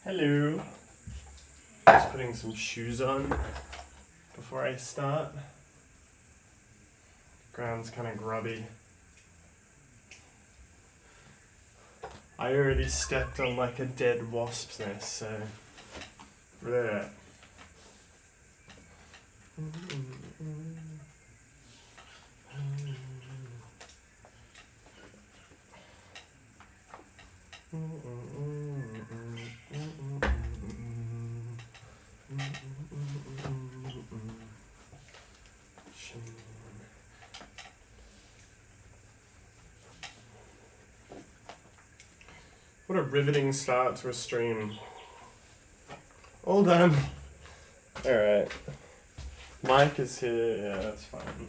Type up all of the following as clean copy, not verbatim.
Hello. Just putting some shoes on before I start. Ground's kind of grubby. I already stepped on like a dead wasp's nest, so there. What a riveting start to a stream. All done. Alright. Mike is here. Yeah, that's fine.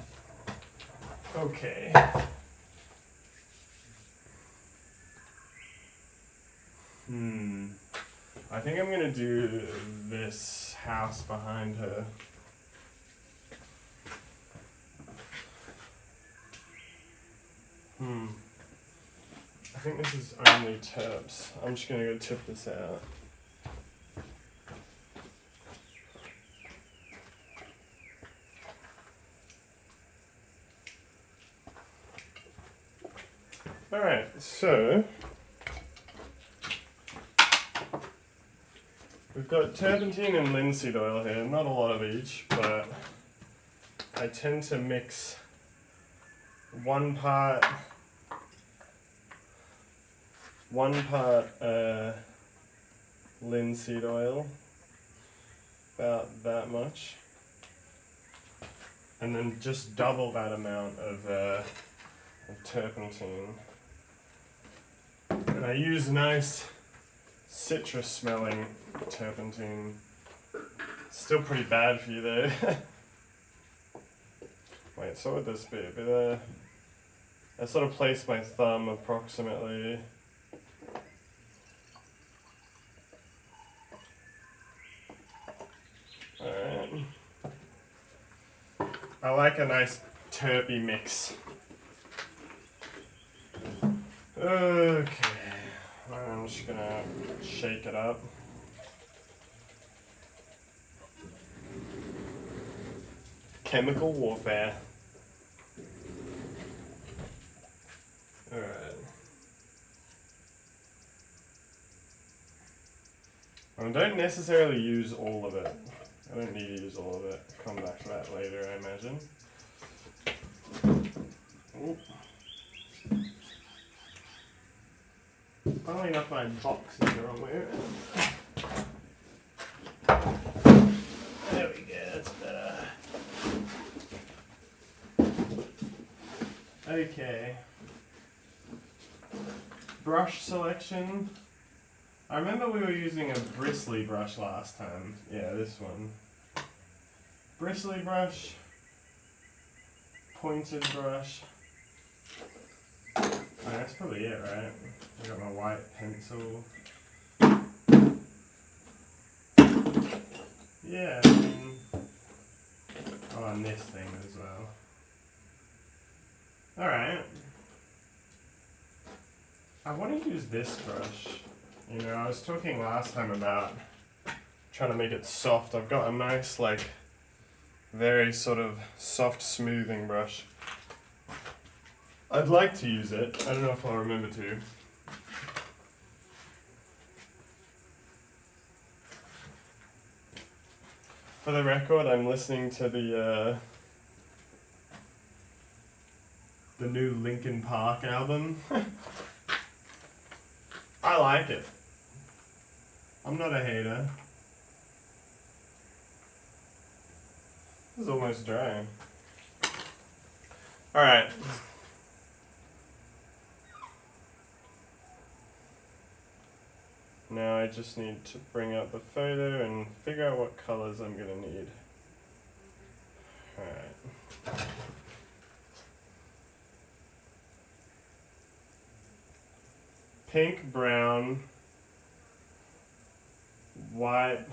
Okay. I think I'm gonna do this house behind her. I think this is only terps. I'm just gonna go tip this out. Alright, so we've got turpentine and linseed oil here, not a lot of each, but I tend to mix one part linseed oil, about that much, and then just double that amount of turpentine. And I use nice citrus smelling turpentine. It's still pretty bad for you though. Wait, so would this be? I sort of place my thumb approximately. Alright. I like a nice terpy mix. Okay. I'm just gonna shake it up. Chemical warfare. Alright. I don't necessarily use all of it. I don't need to use all of it. Come back to that later, I imagine. Ooh. Funnily enough, my box is the wrong way around. There we go, that's better. Okay. Brush selection. I remember we were using a bristly brush last time. Yeah, this one. Bristly brush. Pointed brush. Oh, that's probably it, right? I got my white pencil. Yeah, I mean, oh, and this thing as well. Alright. I want to use this brush. You know, I was talking last time about trying to make it soft. I've got a nice, like, very sort of soft smoothing brush. I'd like to use it. I don't know if I'll remember to. For the record, I'm listening to the new Linkin Park album. I like it. I'm not a hater. This is almost dry. Alright. Now I just need to bring up the photo and figure out what colors I'm going to need. Alright. Pink, brown, white,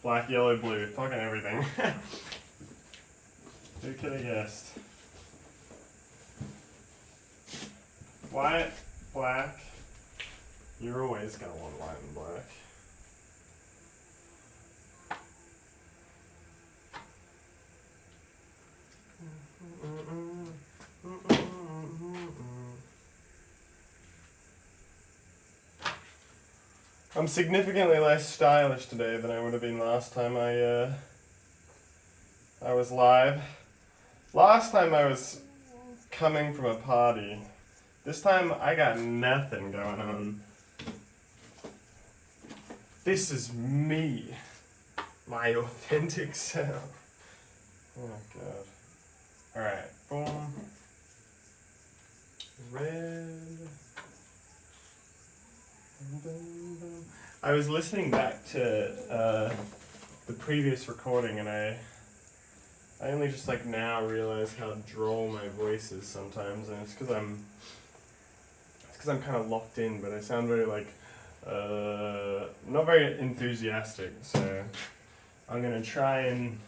black, yellow, blue. Fucking everything. Who could have guessed? White, black, You're always going to want white and black. I'm significantly less stylish today than I would have been last time I was live. Last time I was coming from a party. This time I got nothing going on. This is me. My authentic self. Oh god. Alright, boom. Red. I was listening back to the previous recording and I only just like now realize how droll my voice is sometimes, and it's because I'm kind of locked in, but I sound very like not very enthusiastic, so I'm gonna try and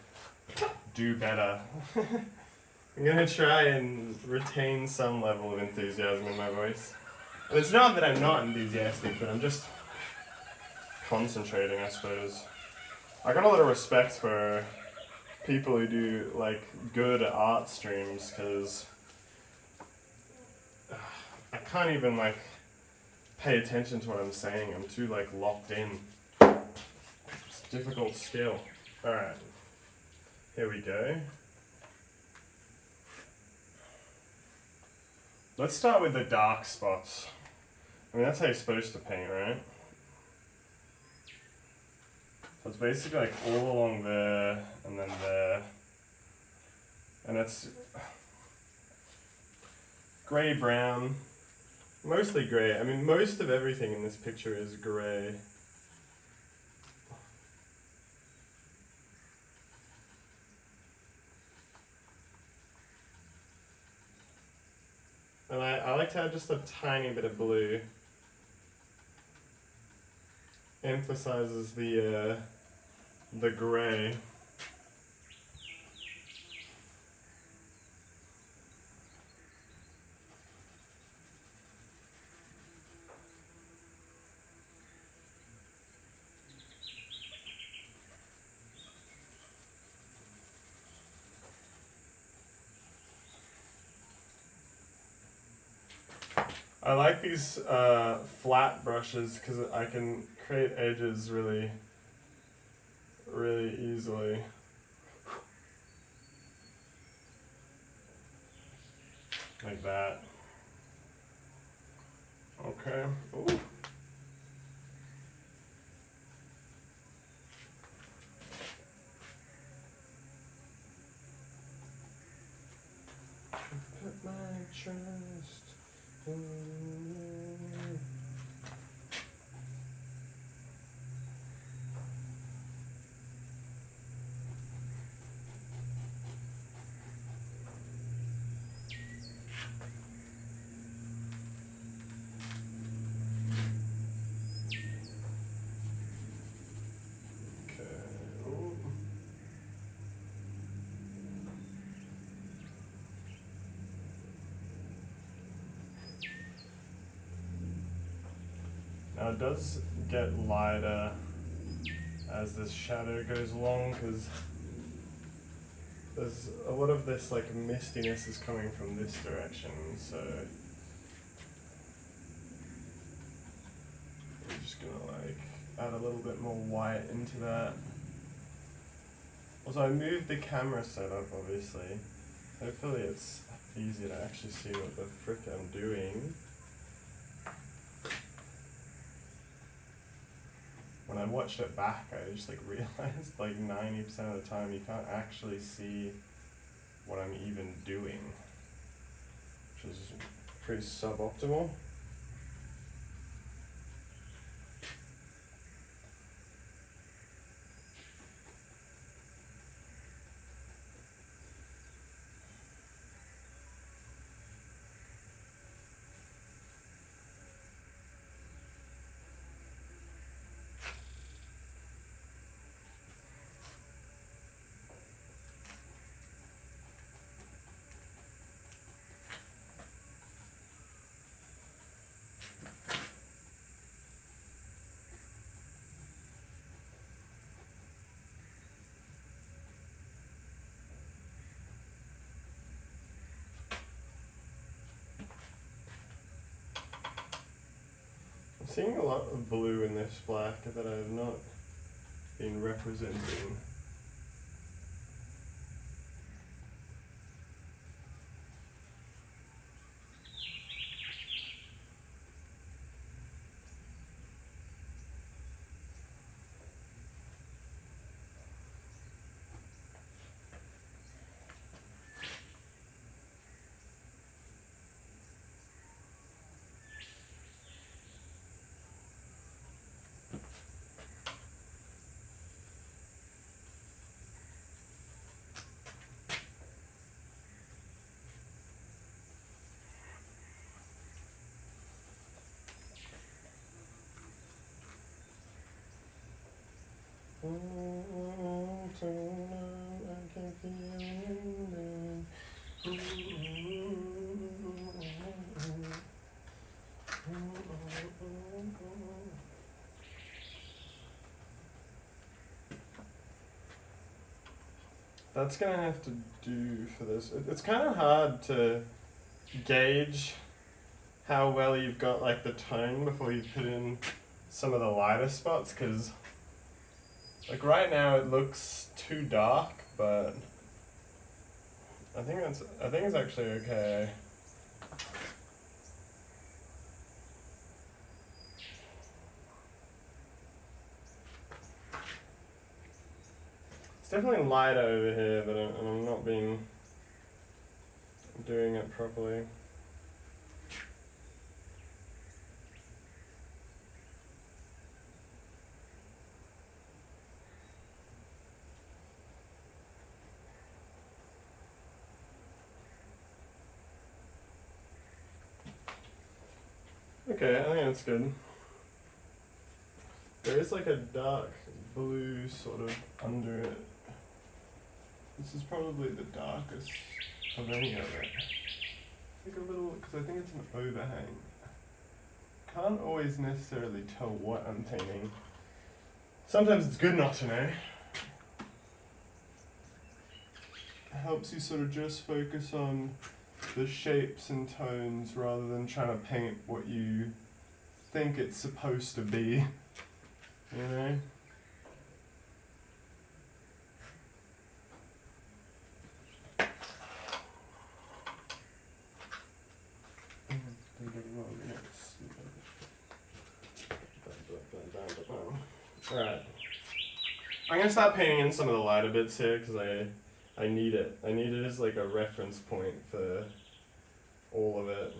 do better. I'm gonna try and retain some level of enthusiasm in my voice. And it's not that I'm not enthusiastic, but I'm just concentrating, I suppose. I got a lot of respect for people who do like good art streams, because I can't even like pay attention to what I'm saying. I'm too like locked in. It's a difficult skill. Alright, here we go. Let's start with the dark spots. I mean, that's how you're supposed to paint, right? So it's basically like all along there, and then there. And it's grey brown, mostly grey. I mean, most of everything in this picture is grey. And I like to add just a tiny bit of blue. Emphasizes the grey. I like these flat brushes because I can create edges really easily. Like that. Okay. Ooh. Put my trust in you. Now it does get lighter as this shadow goes along, because there's a lot of this like mistiness is coming from this direction, so I'm just gonna like add a little bit more white into that. Also, I moved the camera setup, obviously. Hopefully it's easier to actually see what the frick I'm doing. When I watched it back, I just like realized like 90% of the time you can't actually see what I'm even doing, which is pretty suboptimal. seeing a lot of blue in this black that I have not been representing. That's gonna have to do for this. It's kind of hard to gauge how well you've got like the tone before you put in some of the lighter spots, because like right now it looks too dark, but I think it's actually okay. It's definitely lighter over here, but I'm not doing it properly. Okay, I think that's good. There is like a dark blue sort of under it. This is probably the darkest of any of it. Like a little, because I think it's an overhang. Can't always necessarily tell what I'm painting. Sometimes it's good not to know. It helps you sort of just focus on the shapes and tones rather than trying to paint what you think it's supposed to be, you know? Alright. I'm gonna start painting in some of the lighter bits here because I need it. I need it as like a reference point for all of it.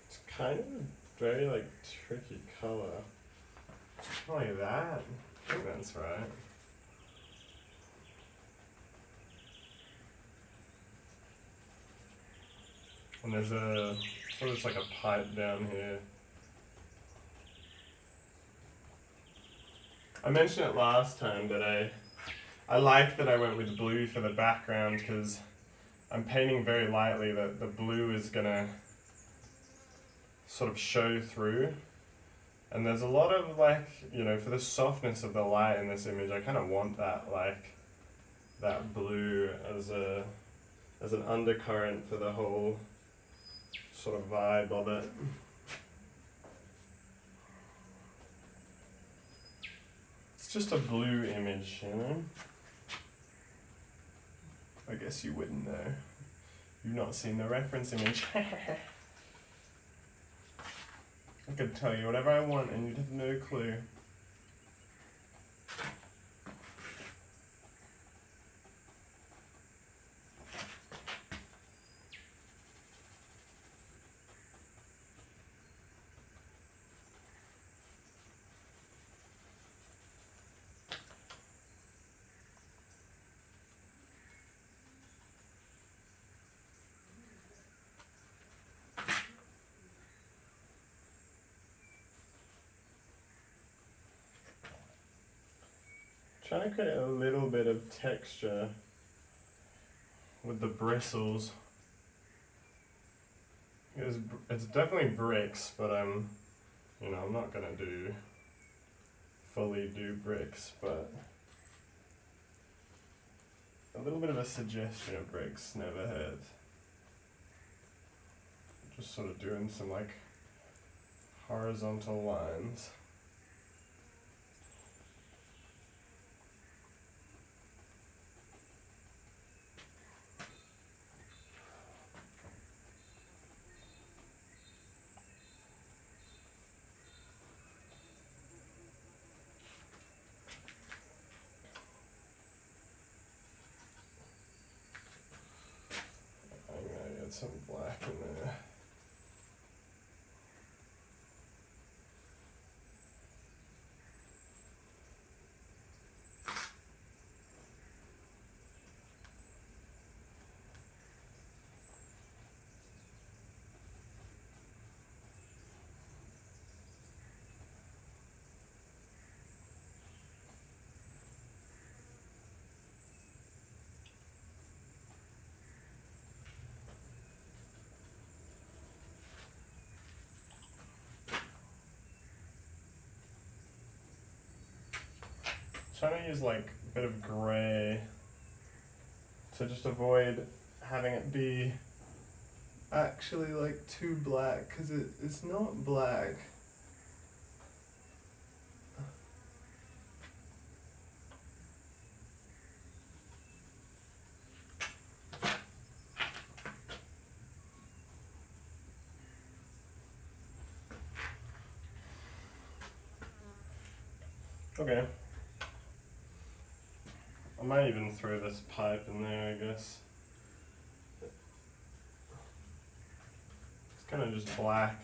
It's kind of a very like tricky color. Like that. I think that's right. And there's a sort of like a pipe down here. I mentioned it last time, but I like that I went with blue for the background because I'm painting very lightly that the blue is gonna sort of show through. And there's a lot of like, you know, for the softness of the light in this image, I kind of want that like, that blue as an undercurrent for the whole sort of vibe of it. It's just a blue image, you know? I guess you wouldn't know. You've not seen the reference image. I could tell you whatever I want and you'd have no clue. Trying to create a little bit of texture with the bristles. It's definitely bricks, but I'm not gonna fully do bricks, but bit of a suggestion of bricks never hurt. Just sort of doing some like horizontal lines. I'm gonna get some black in there. Trying to use like a bit of grey to just avoid having it be actually like too black, because it's not black. Okay. I might even throw this pipe in there, I guess. It's kind of just black.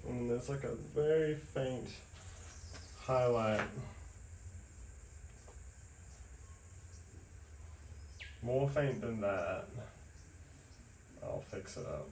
And there's like a very faint highlight. More faint than that. I'll fix it up.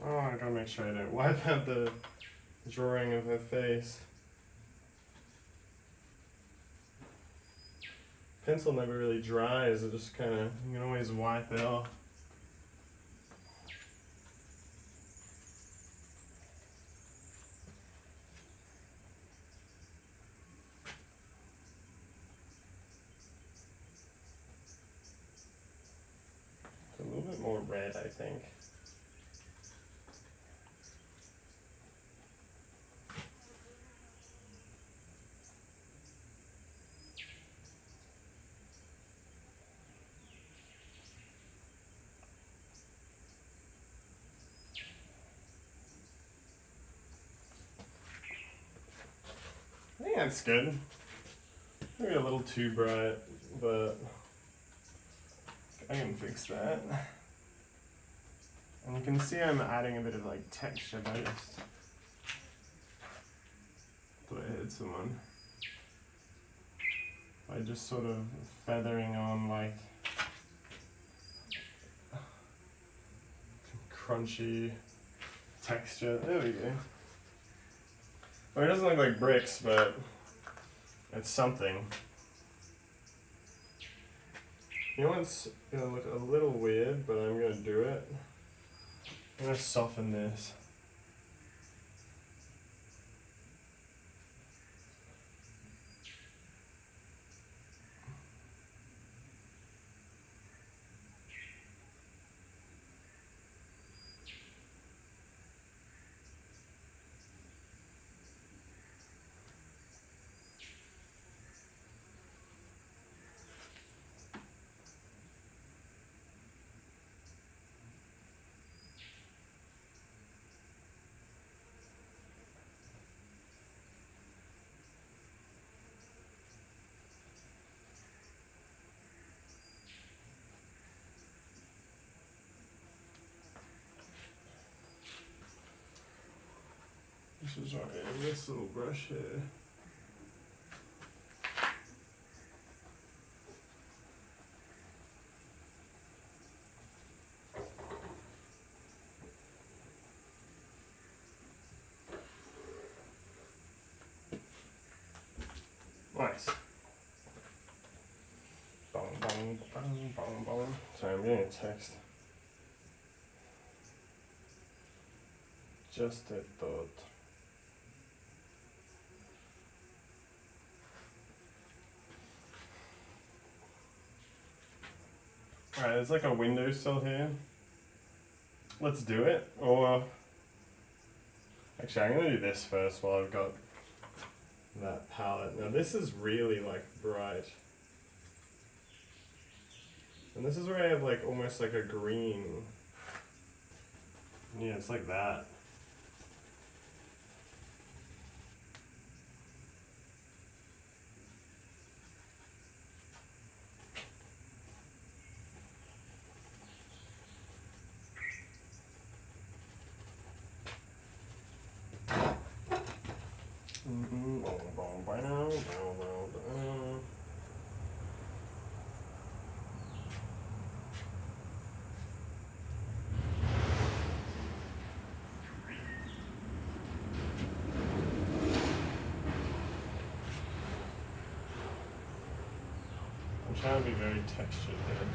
Oh, I gotta make sure I don't wipe out the drawing of her face. Pencil never really dries, it just kind of, you can always wipe it off. It's a little bit more red, I think. I think that's good. Maybe a little too bright, but I can fix that. And you can see I'm adding a bit of like texture by just thought I heard someone. By just sort of feathering on like crunchy texture. There we go. Well, it doesn't look like bricks, but it's something. You know what's gonna look a little weird, but I'm gonna do it. I'm gonna soften this. brushes right here. This little brush here. Nice. Bong, bong, bong, bong, bong. Sorry, I'm getting a text. Just a thought. Alright, there's like a windowsill here. Let's do it. Or actually, I'm gonna do this first while I've got that palette. Now this is really like bright. And this is where I have like almost like a green. Yeah, it's like that. I'm trying to be very textured here.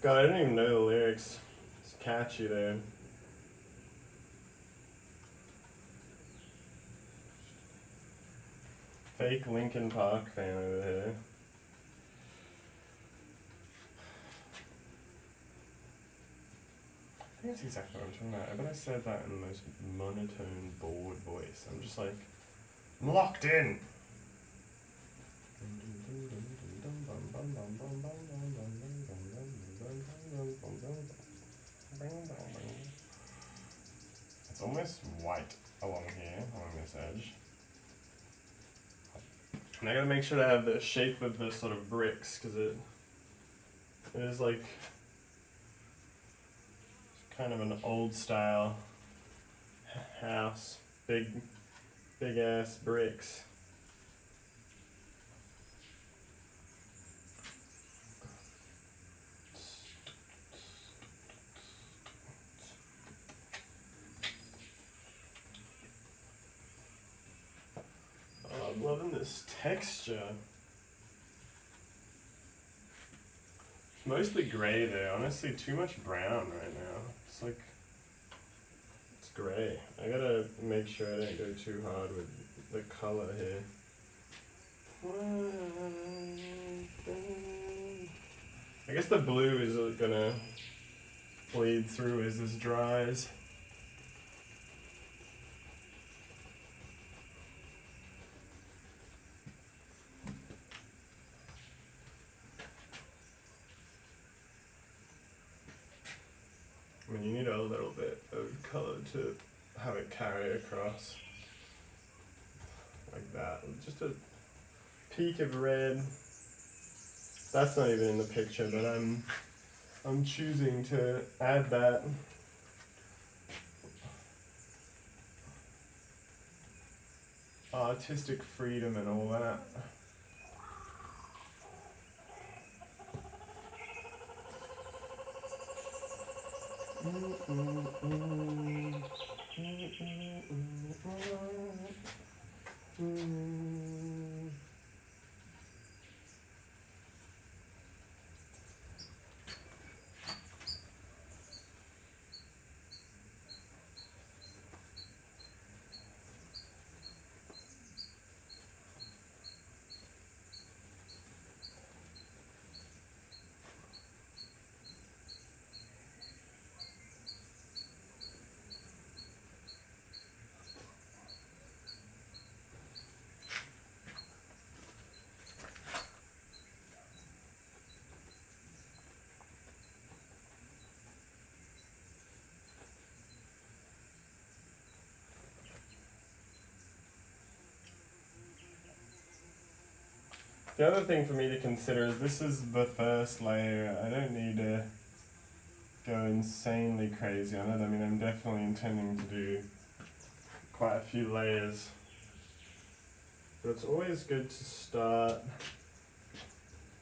God, I didn't even know the lyrics. It's catchy though. Fake Linkin Park fan over here. I think that's exactly what I'm talking about. I bet I said that in the most monotone, bored voice. I'm just like, I'm locked in. It's almost white along here, along this edge. And I gotta make sure to have the shape of the sort of bricks, because it is like kind of an old style house, big ass bricks. Oh, I'm loving this texture. It's mostly gray there, honestly too much brown right now. It's like, it's gray. I gotta make sure I don't go too hard with the color here. I guess the blue is gonna bleed through as this dries. I mean, you need a little bit of color to have it carry across. Like that. Just a peak of red. That's not even in the picture, but I'm choosing to add that. Artistic freedom and all that. The other thing for me to consider is this is the first layer. I don't need to go insanely crazy on it. I mean, I'm definitely intending to do quite a few layers. But it's always good to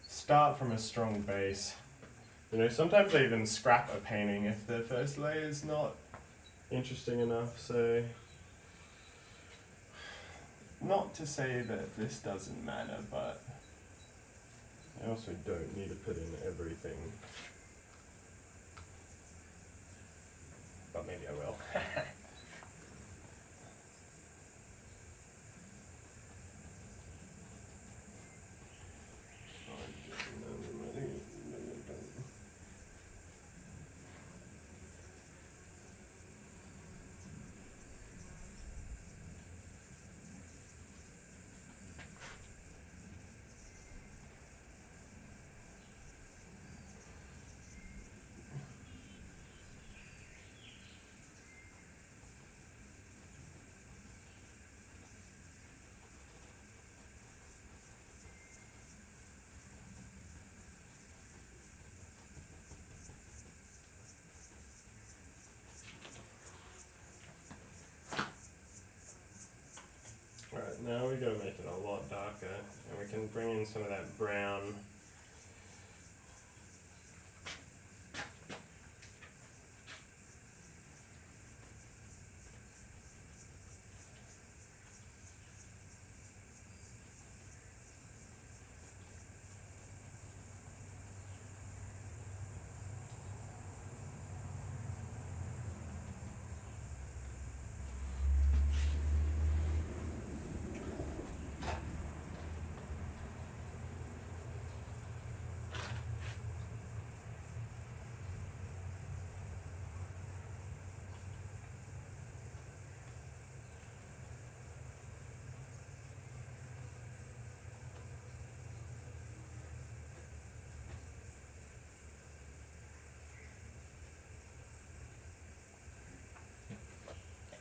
start from a strong base. You know, sometimes I even scrap a painting if the first layer is not interesting enough, so not to say that this doesn't matter, but I also don't need to put in everything. But maybe I will. Alright, now we gotta make it a lot darker, and we can bring in some of that brown.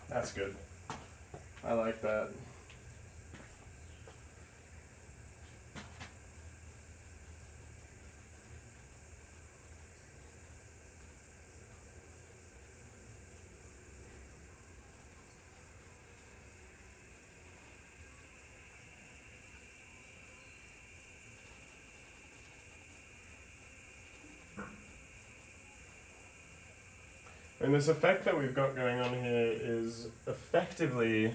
That's good. I like that. And this effect that we've got going on here is effectively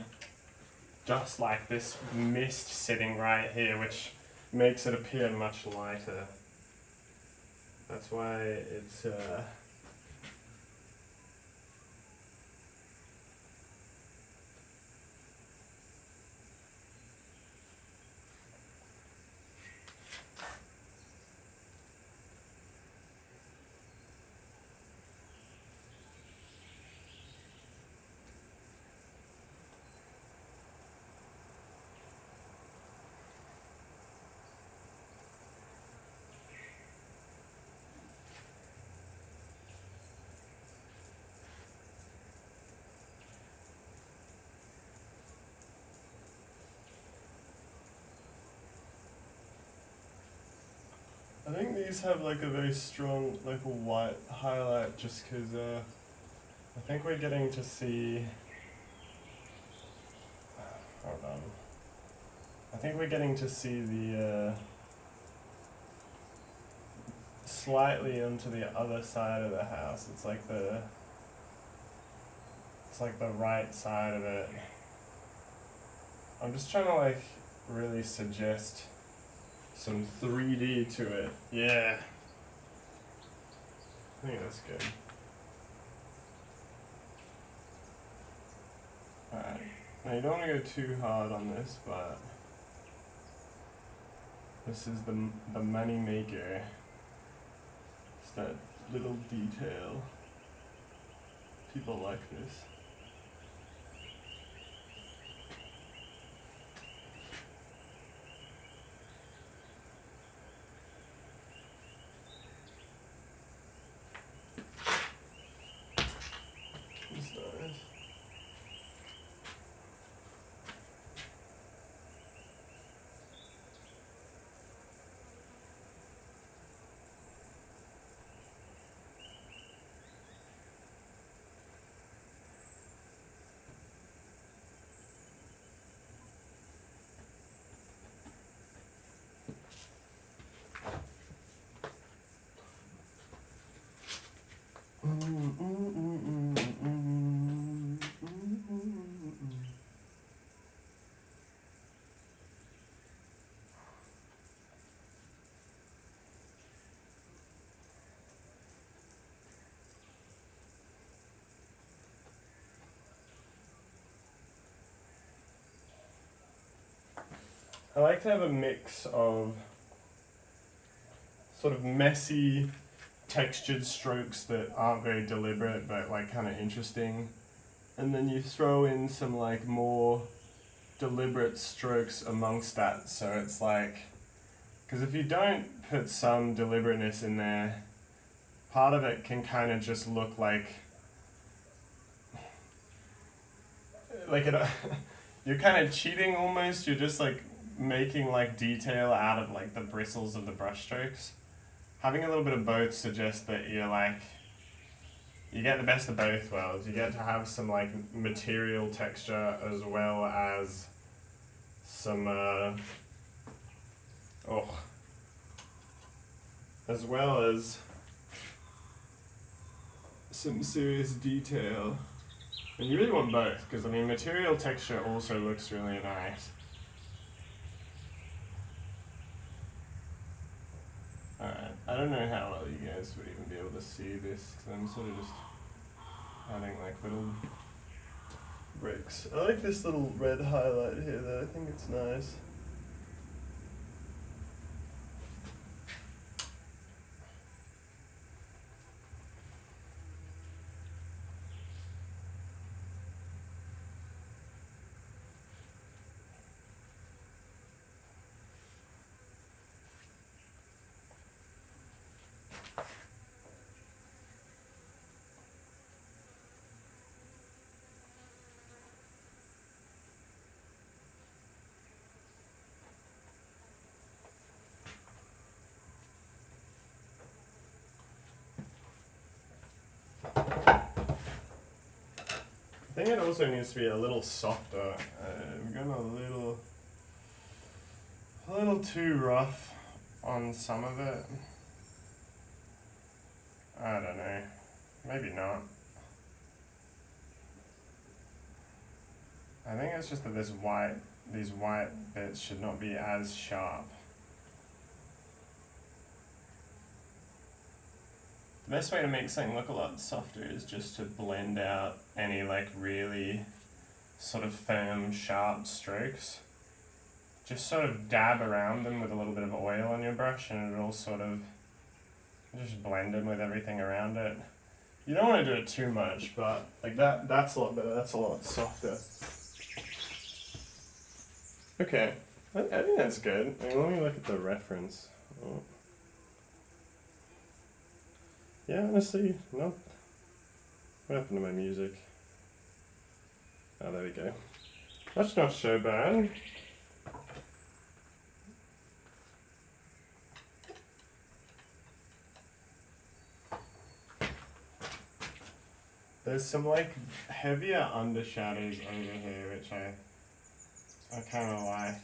just like this mist sitting right here, which makes it appear much lighter. That's why it's I think these have like a very strong like a white highlight just because I think we're getting to see, hold on, I think we're getting to see the slightly onto the other side of the house. It's like the right side of it. I'm just trying to like really suggest some 3D to it. Yeah. I think that's good. Alright. Now you don't want to go too hard on this, but this is the money maker. It's that little detail. People like this. I like to have a mix of sort of messy, textured strokes that aren't very deliberate but like kind of interesting. And then you throw in some like more deliberate strokes amongst that. So it's like, because if you don't put some deliberateness in there, part of it can kind of just look like it, you're kind of cheating almost. You're just like making like detail out of like the bristles of the brush strokes. Having a little bit of both suggests that you're like, you get the best of both worlds. You get to have some like material texture as well as some as well as some serious detail. And you really want both, because I mean material texture also looks really nice. Alright, I don't know how well you guys would even be able to see this, because I'm sort of just adding like little bricks. I like this little red highlight here though, I think it's nice. I think it also needs to be a little softer. We've gone a little too rough on some of it. I don't know, maybe not. I think it's just that these white bits should not be as sharp. The best way to make something look a lot softer is just to blend out any like really sort of firm, sharp strokes. Just sort of dab around them with a little bit of oil on your brush and it'll sort of just blend them with everything around it. You don't want to do it too much, but like that's a lot better, that's a lot softer. Okay, I think that's good. I mean, let me look at the reference. Oh. Yeah, honestly, no. What happened to my music? Oh, there we go. That's not so bad. There's some like heavier undershadows over here, which I kind of like.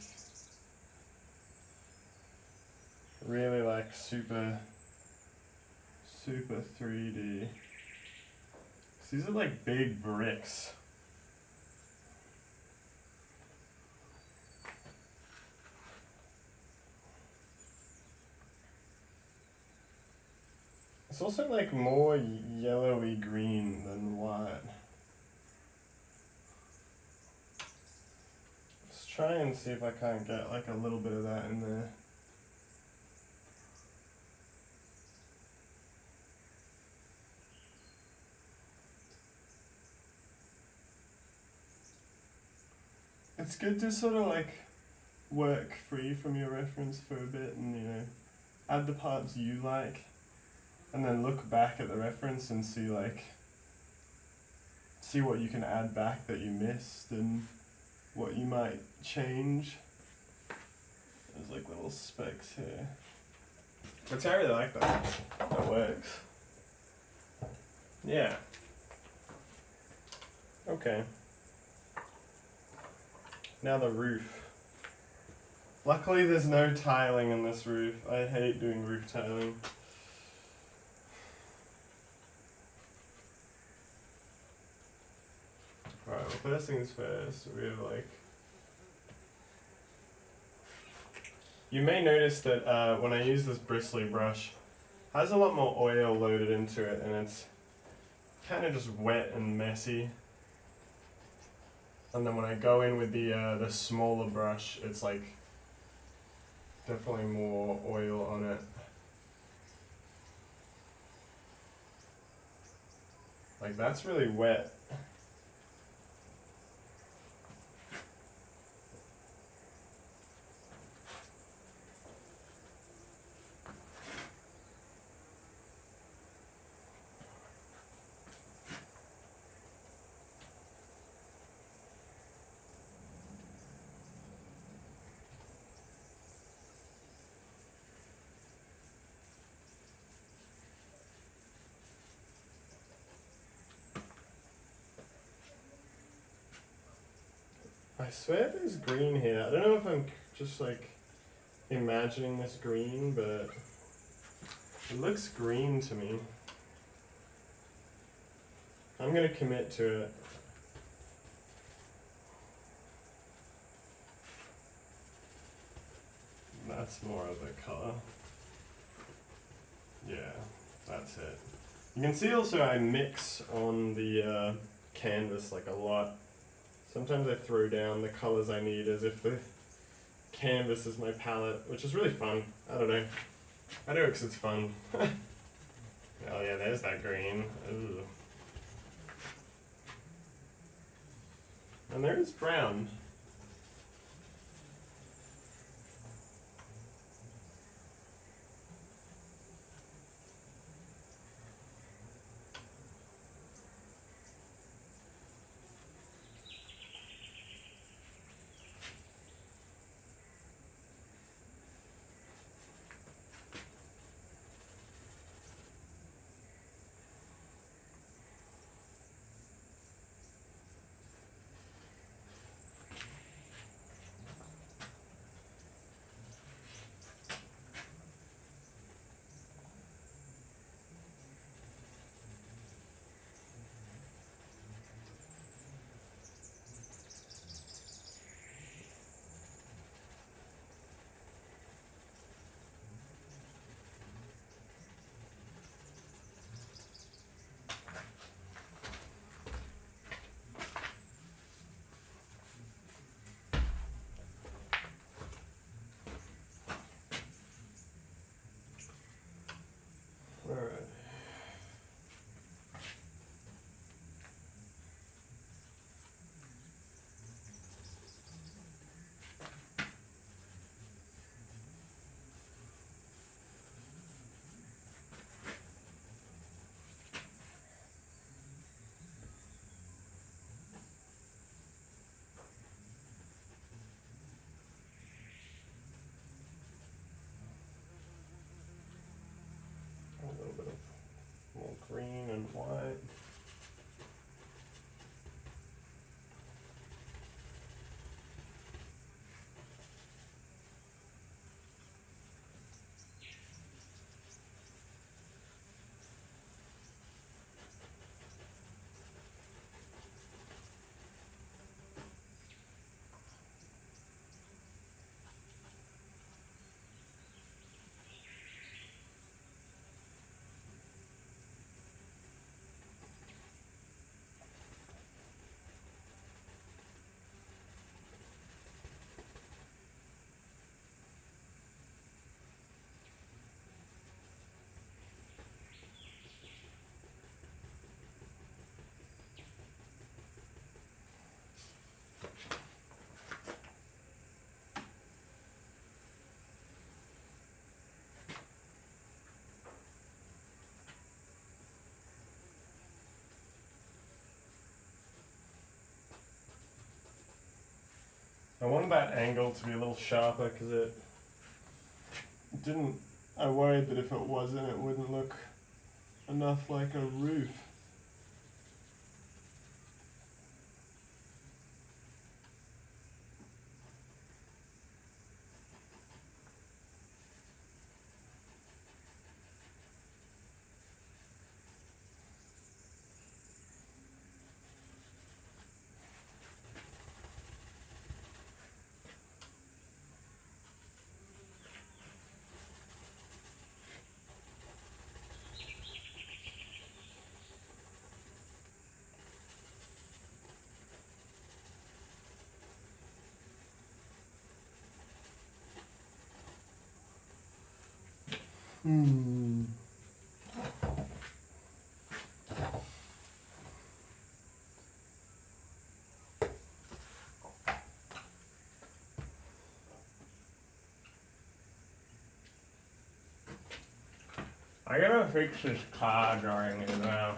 Really like super 3D. These are like big bricks. It's also like more yellowy green than white. Let's try and see if I can't get like a little bit of that in there. It's good to sort of like work free from your reference for a bit and, you know, add the parts you like and then look back at the reference and see what you can add back that you missed and what you might change. There's like little specks here. But I really like that. That works. Yeah. Okay. Now the roof. Luckily there's no tiling in this roof. I hate doing roof tiling. Alright, well first things first, we have like... You may notice that when I use this bristly brush, it has a lot more oil loaded into it and it's kind of just wet and messy. And then when I go in with the smaller brush, it's like Definitely more oil on it. Like that's really wet. I swear there's green here. I don't know if I'm just like imagining this green, but it looks green to me. I'm gonna commit to it. That's more of the color. Yeah, that's it. You can see also I mix on the canvas like a lot. Sometimes I throw down the colors I need as if the canvas is my palette, which is really fun. I don't know. I do it because it's fun. Oh yeah, there's that green. Ooh. And there's brown. Alright. A little bit of more green and white. I wanted that angle to be a little sharper because it didn't. I worried that if it wasn't, it wouldn't look enough like a roof. I gotta fix this car drawing as well.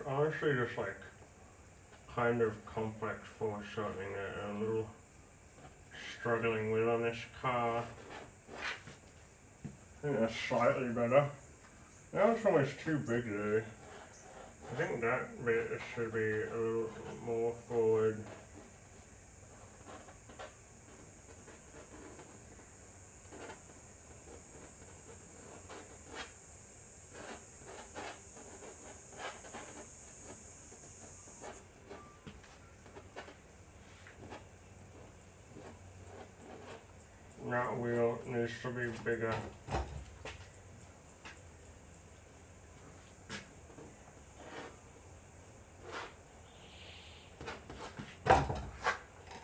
Honestly, just like kind of complex foreshortening that I'm a little struggling with on this car. I think that's slightly better. That one's almost too big though. I think that bit should be a little more forward. That wheel needs to be bigger.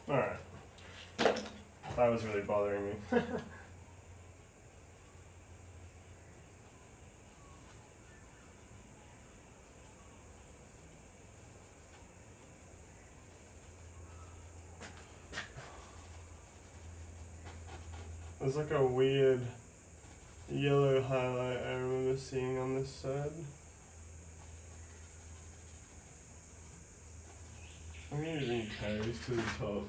Alright. That was really bothering me. There's like a weird yellow highlight I remember seeing on this side. I'm using carries to the top.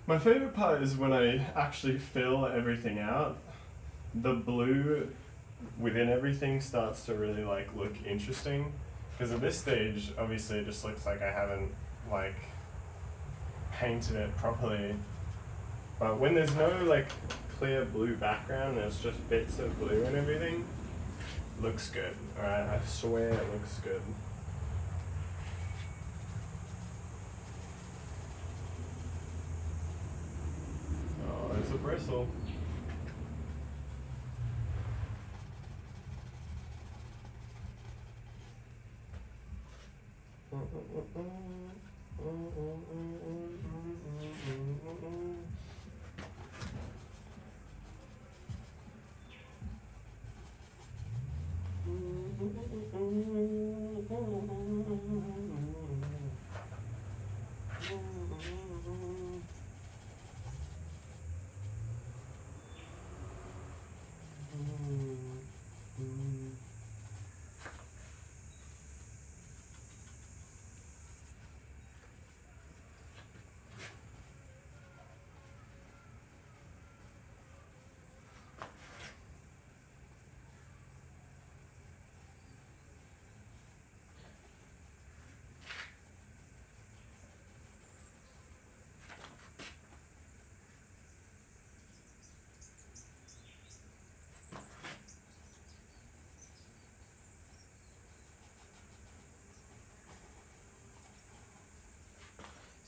My favorite part is when I actually fill everything out, the blue within everything starts to really like look interesting. Because at this stage, obviously it just looks like I haven't like painted it properly. But when there's no like clear blue background, there's just bits of blue and everything, looks good. Alright, I swear it looks good. Oh, there's a bristle.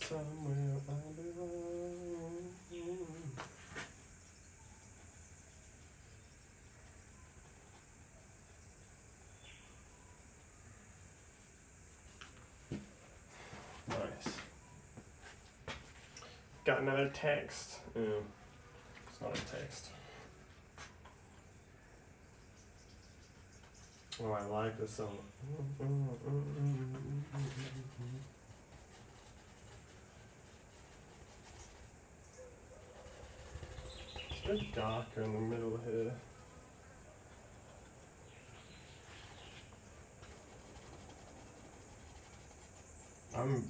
Somewhere I belong. Nice. Got another text. It's not a text. Oh, I like this song. It's a bit darker in the middle here. I'm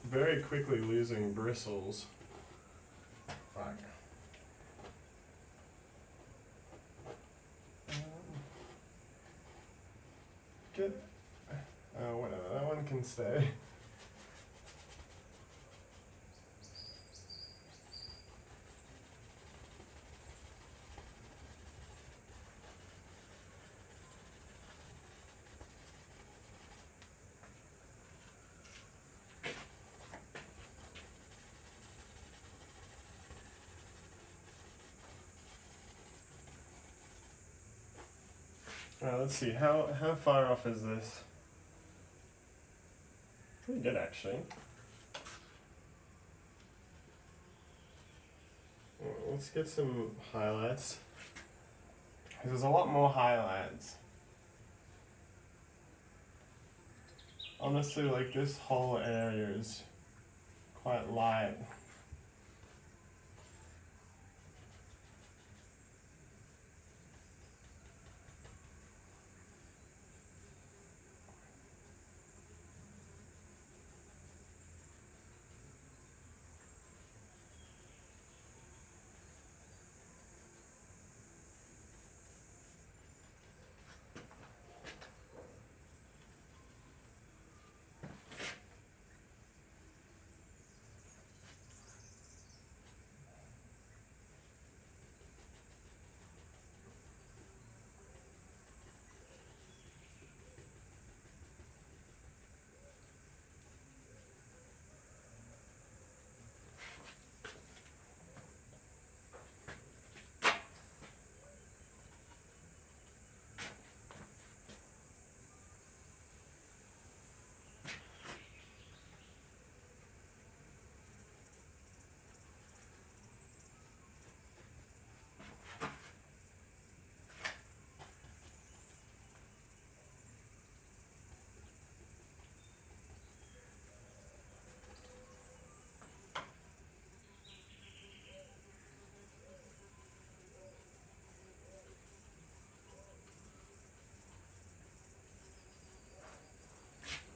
very quickly losing bristles. Fuck. Get. Oh, whatever. That one can stay. Alright, let's see. How far off is this? Pretty good, actually. Let's get some highlights. Because there's a lot more highlights. Honestly, like this whole area is quite light.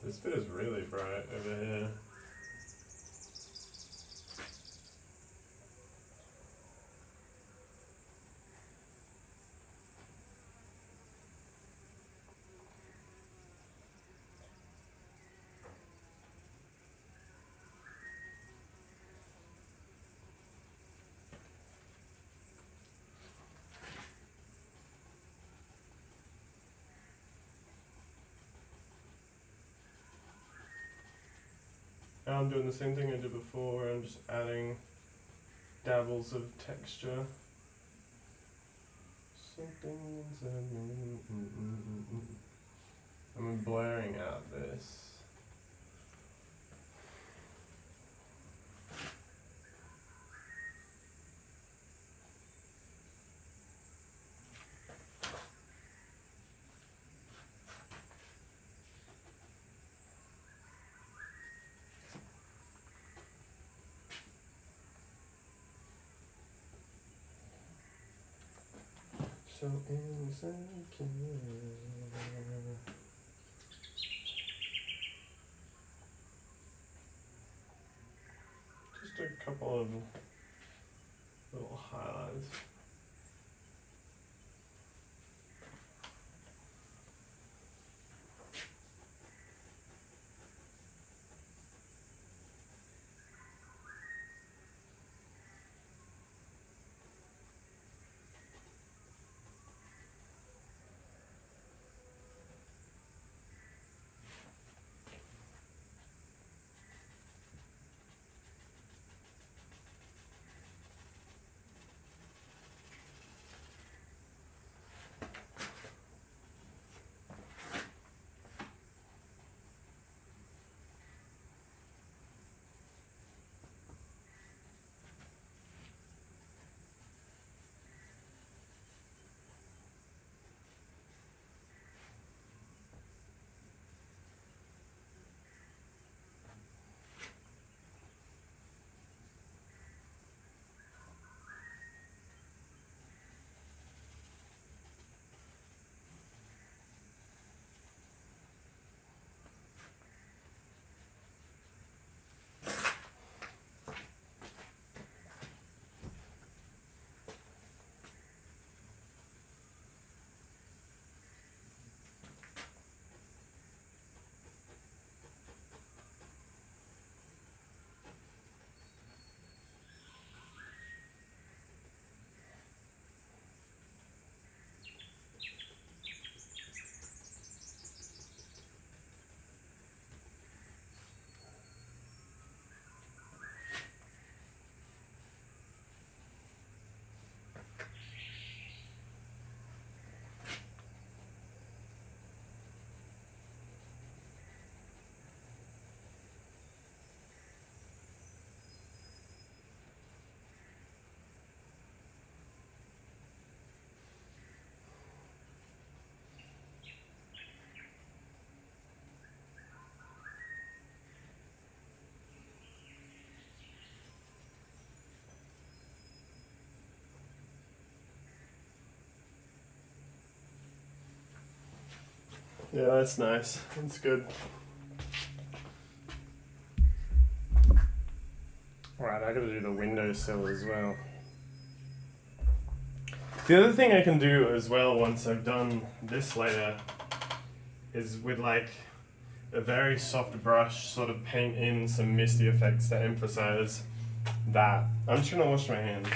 This bit is really bright over here. Now I'm doing the same thing I did before, where I'm just adding dabbles of texture. Something inside me. I'm blaring out this. So insecure. Just a couple of little highlights. Yeah, that's nice. That's good. Alright, I gotta do the windowsill as well. The other thing I can do as well once I've done this layer is with like a very soft brush sort of paint in some misty effects to emphasize that. I'm just gonna wash my hands.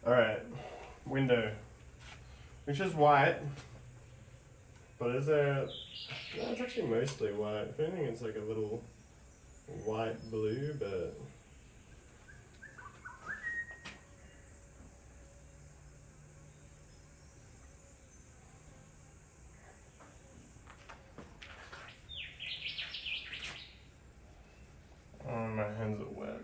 Alright, window. Which is white, but is there... No, it's actually mostly white. If anything, it's like a little white blue, but... Oh, my hands are wet.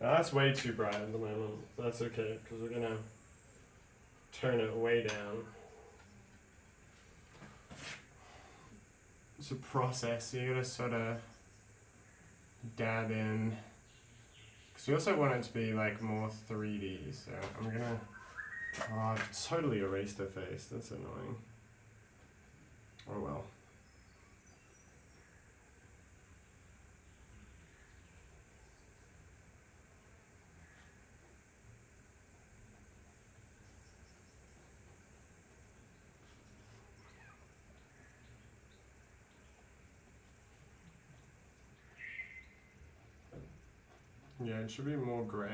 Now that's way too bright at the moment. That's okay, because we're gonna turn it way down. It's a process, so you gotta sort of dab in. Because we also want it to be like more 3D, so I'm gonna. Oh, I've totally erased her face. That's annoying. Oh well. Yeah, it should be more grey.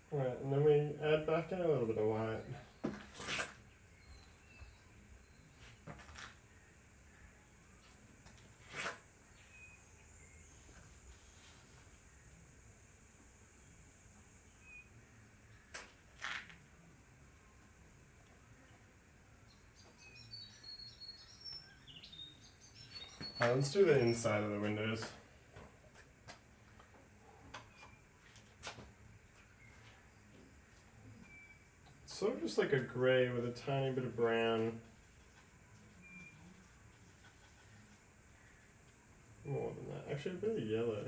Right, and then we add back in a little bit of white. Let's do the inside of the windows. Sort of just like a grey with a tiny bit of brown. More than that. Actually, a bit of yellow.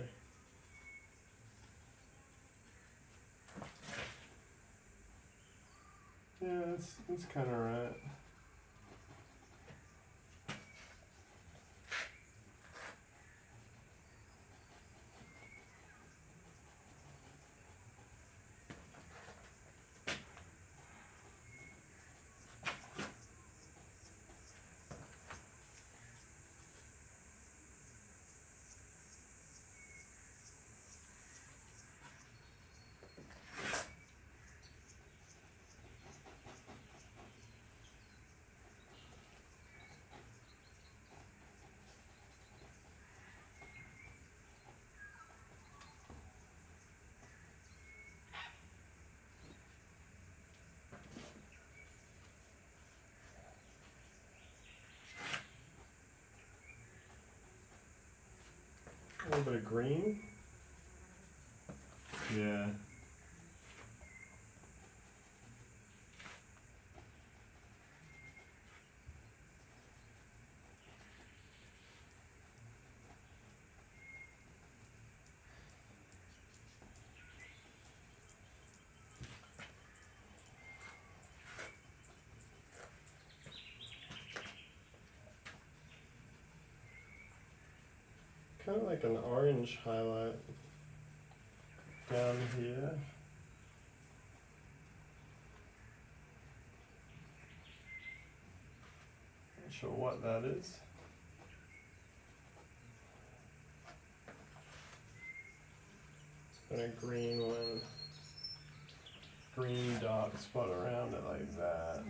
Yeah, that's kind of right. A little bit of green. Yeah. Kind of like an orange highlight down here. Not sure what that is. And a green one. Green dark spot around it like that.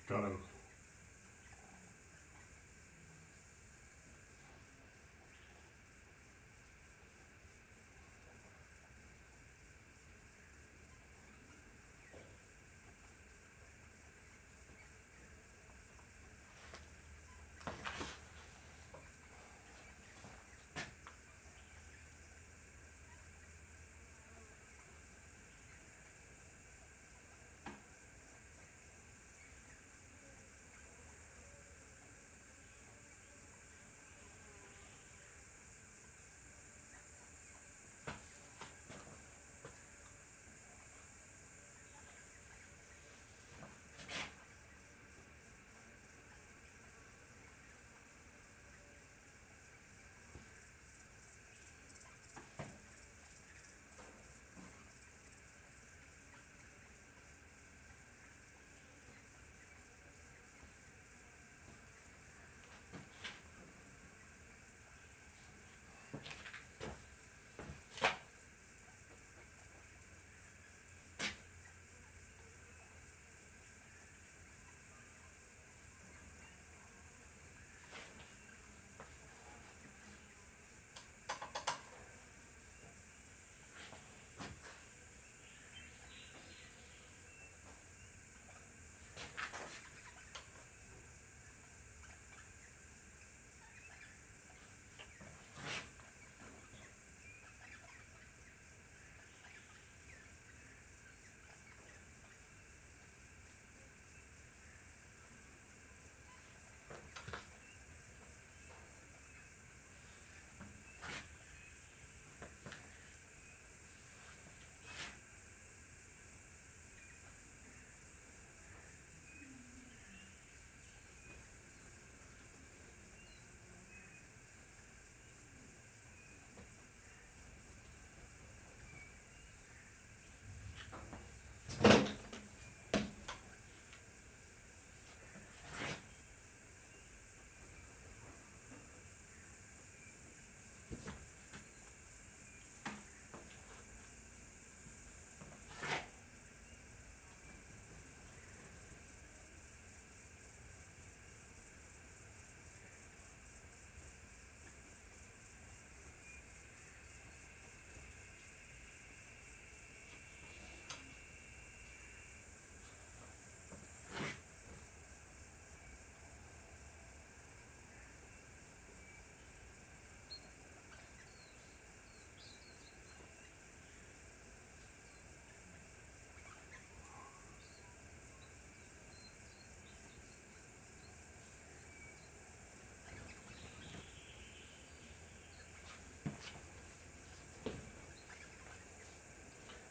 Got him.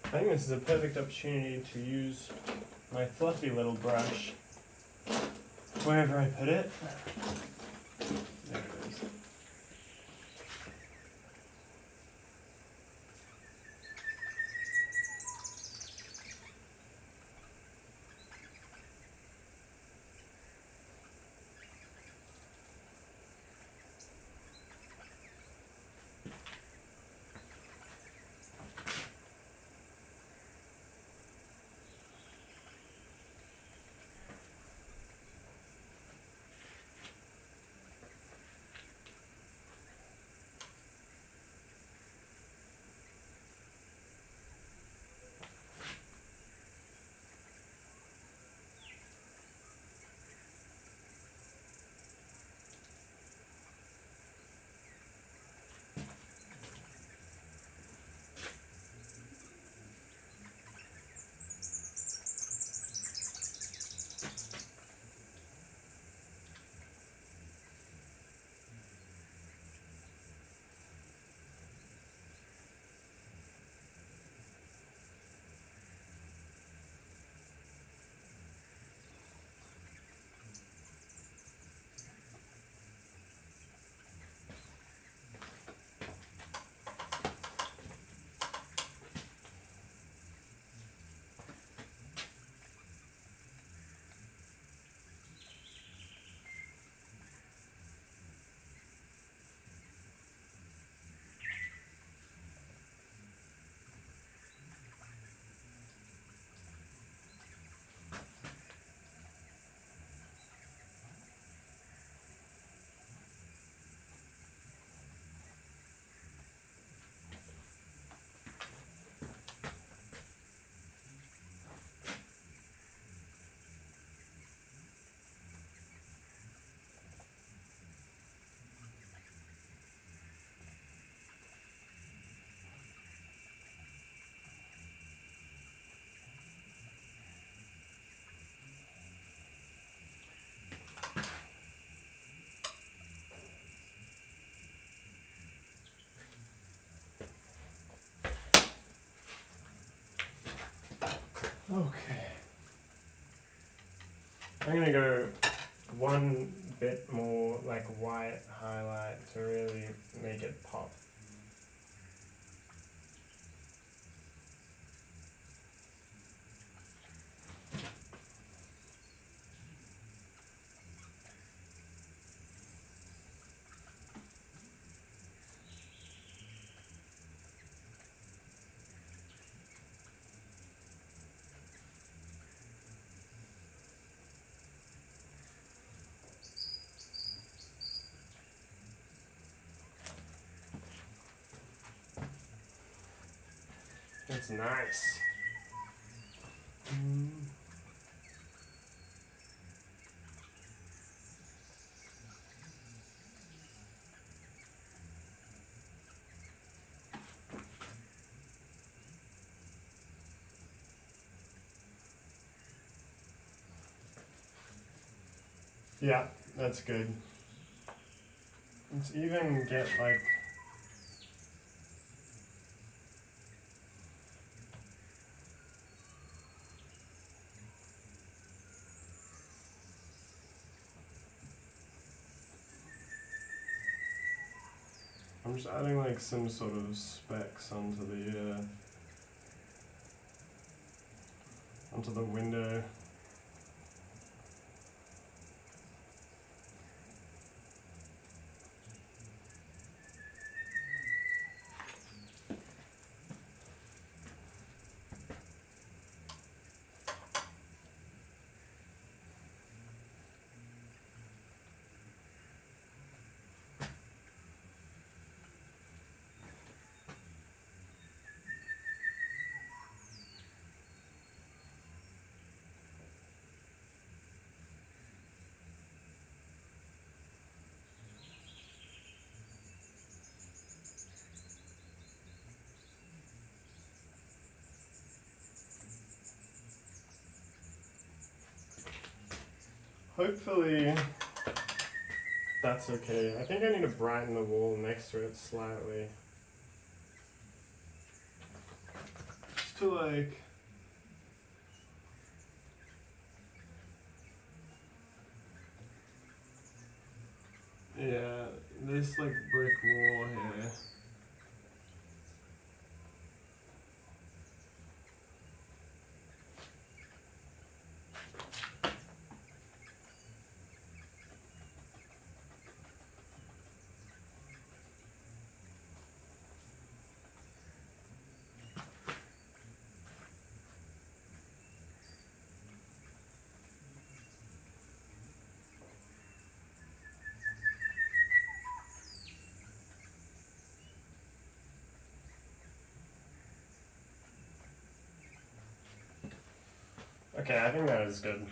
I think this is a perfect opportunity to use my fluffy little brush wherever I put it. There it is. Okay. I'm gonna go one bit more like white highlight to really make it pop. That's nice. Yeah, that's good. Let's even get like I'm just adding like some sort of specks onto the window. Hopefully that's okay. I think I need to brighten the wall next to it slightly. just to like, yeah, this like brick wall here. Okay, I think that is good.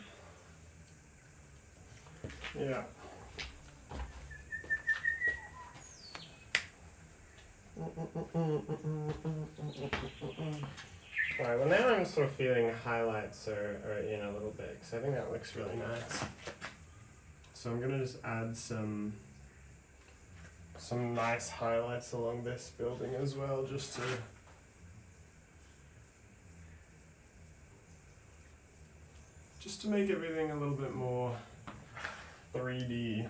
Yeah. Alright, well now I'm sort of feeling highlights are in a little bit, because I think that looks really nice. So I'm going to just add some nice highlights along this building as well, just to make everything a little bit more 3D.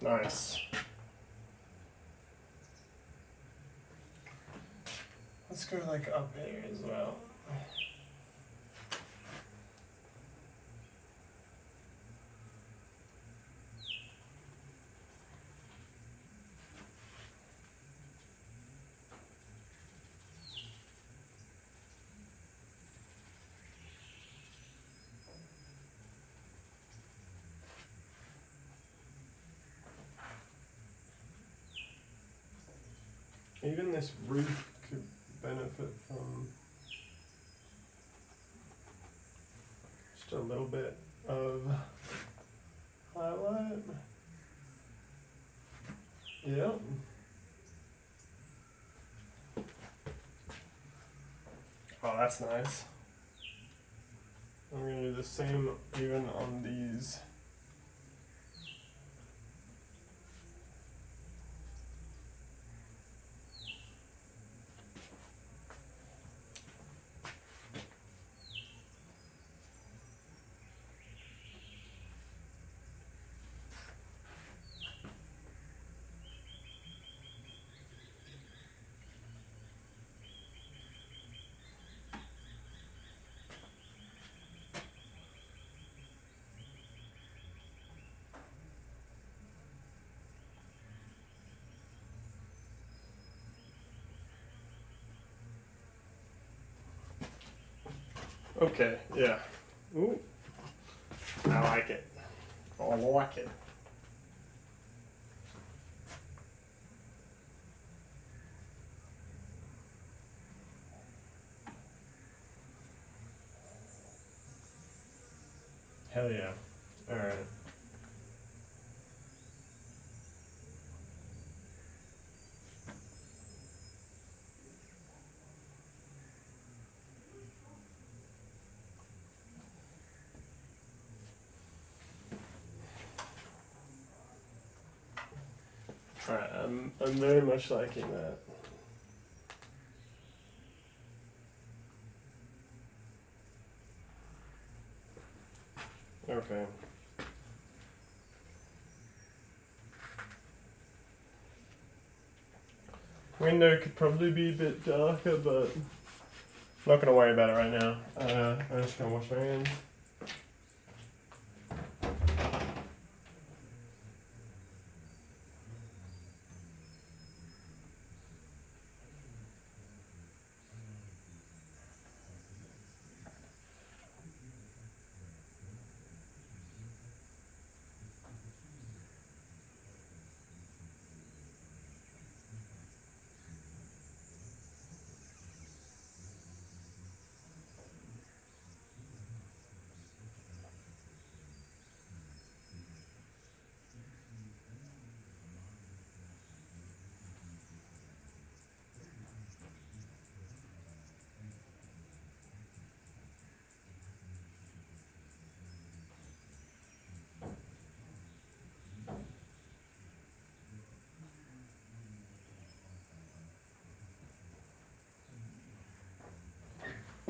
Nice. Let's go like up here as well. Even this roof could benefit from just a little bit of highlight. Yep. Oh, that's nice. I'm going to do the same even on these. Okay, yeah. Ooh. I like it. I like it. Hell yeah. Alright. Alright, I'm very much liking that. Okay. Window could probably be a bit darker, but I'm not gonna worry about it right now. I'm just gonna wash my hands.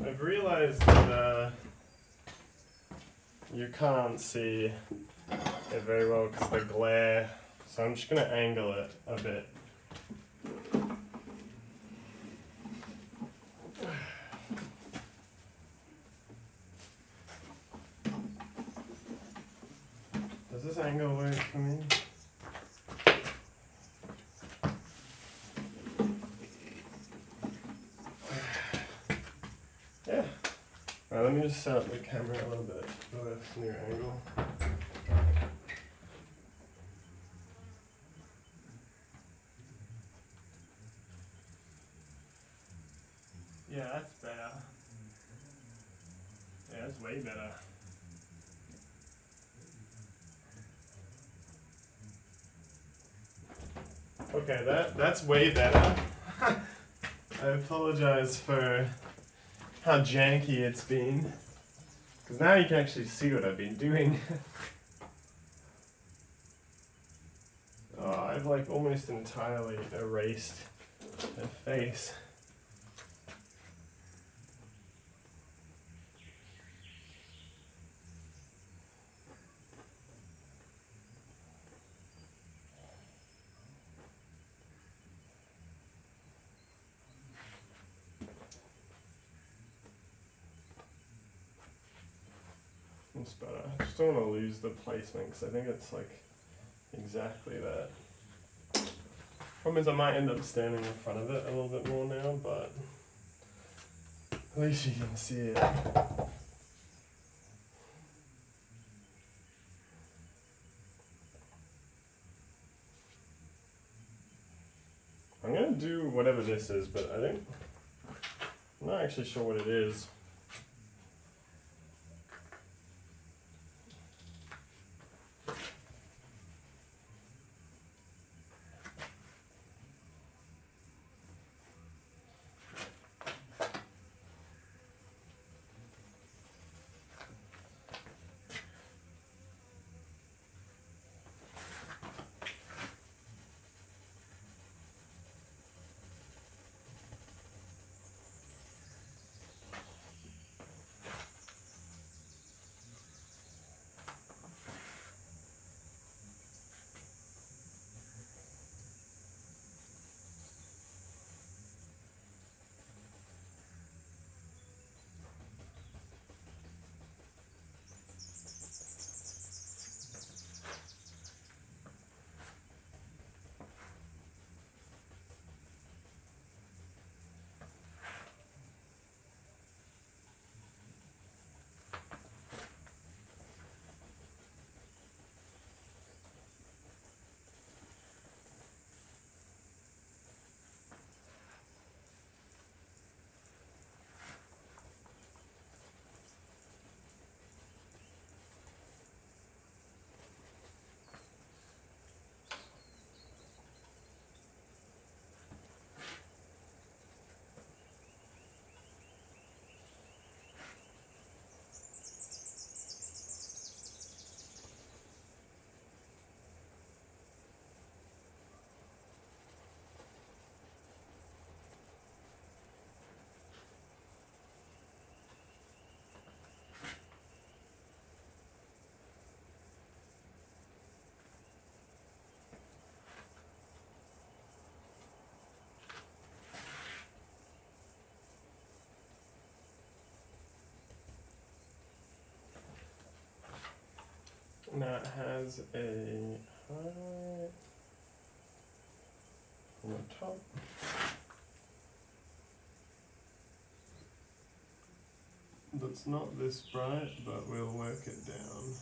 I've realized that you can't see it very well because the glare, so I'm just going to angle it a bit. Does this angle work for me? Yeah. Alright, let me just set up the camera a little bit for this new angle. Yeah, that's better. Yeah, that's way better. Okay, that's way better. I apologize for how janky it's been. Because now you can actually see what I've been doing. Oh, I've like almost entirely erased her face. It's better. I just don't want to lose the placement because I think it's like exactly that. Problem is I might end up standing in front of it a little bit more now, but at least you can see it. I'm gonna do whatever this is, but I'm not actually sure what it is. Now it has a highlight on the top. That's not this bright, but we'll work it down.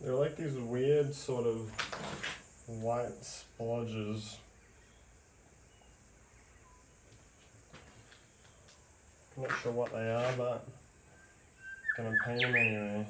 They're like these weird sort of white splodges. I'm not sure what they are, but I'm gonna paint them anyway.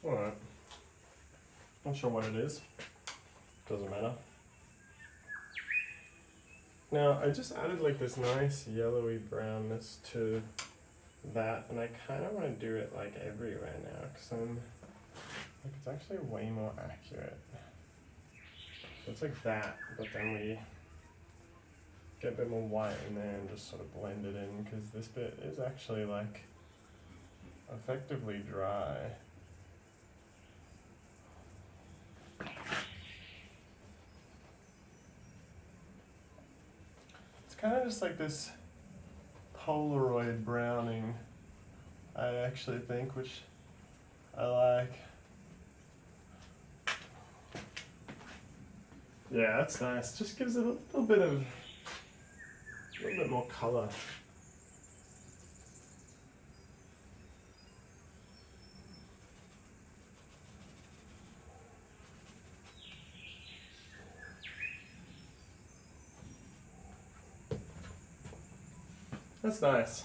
Alright. Not sure what it is. Doesn't matter. Now, I just added like this nice yellowy brownness to that, and I kind of want to do it like everywhere now, because I'm like, it's actually way more accurate. So it's like that, but then we get a bit more white in there and just sort of blend it in, because this bit is actually like effectively dry. It's kind of just like this Polaroid browning, I actually think, which I like. Yeah, that's nice. Just gives it a little bit more color. That's nice.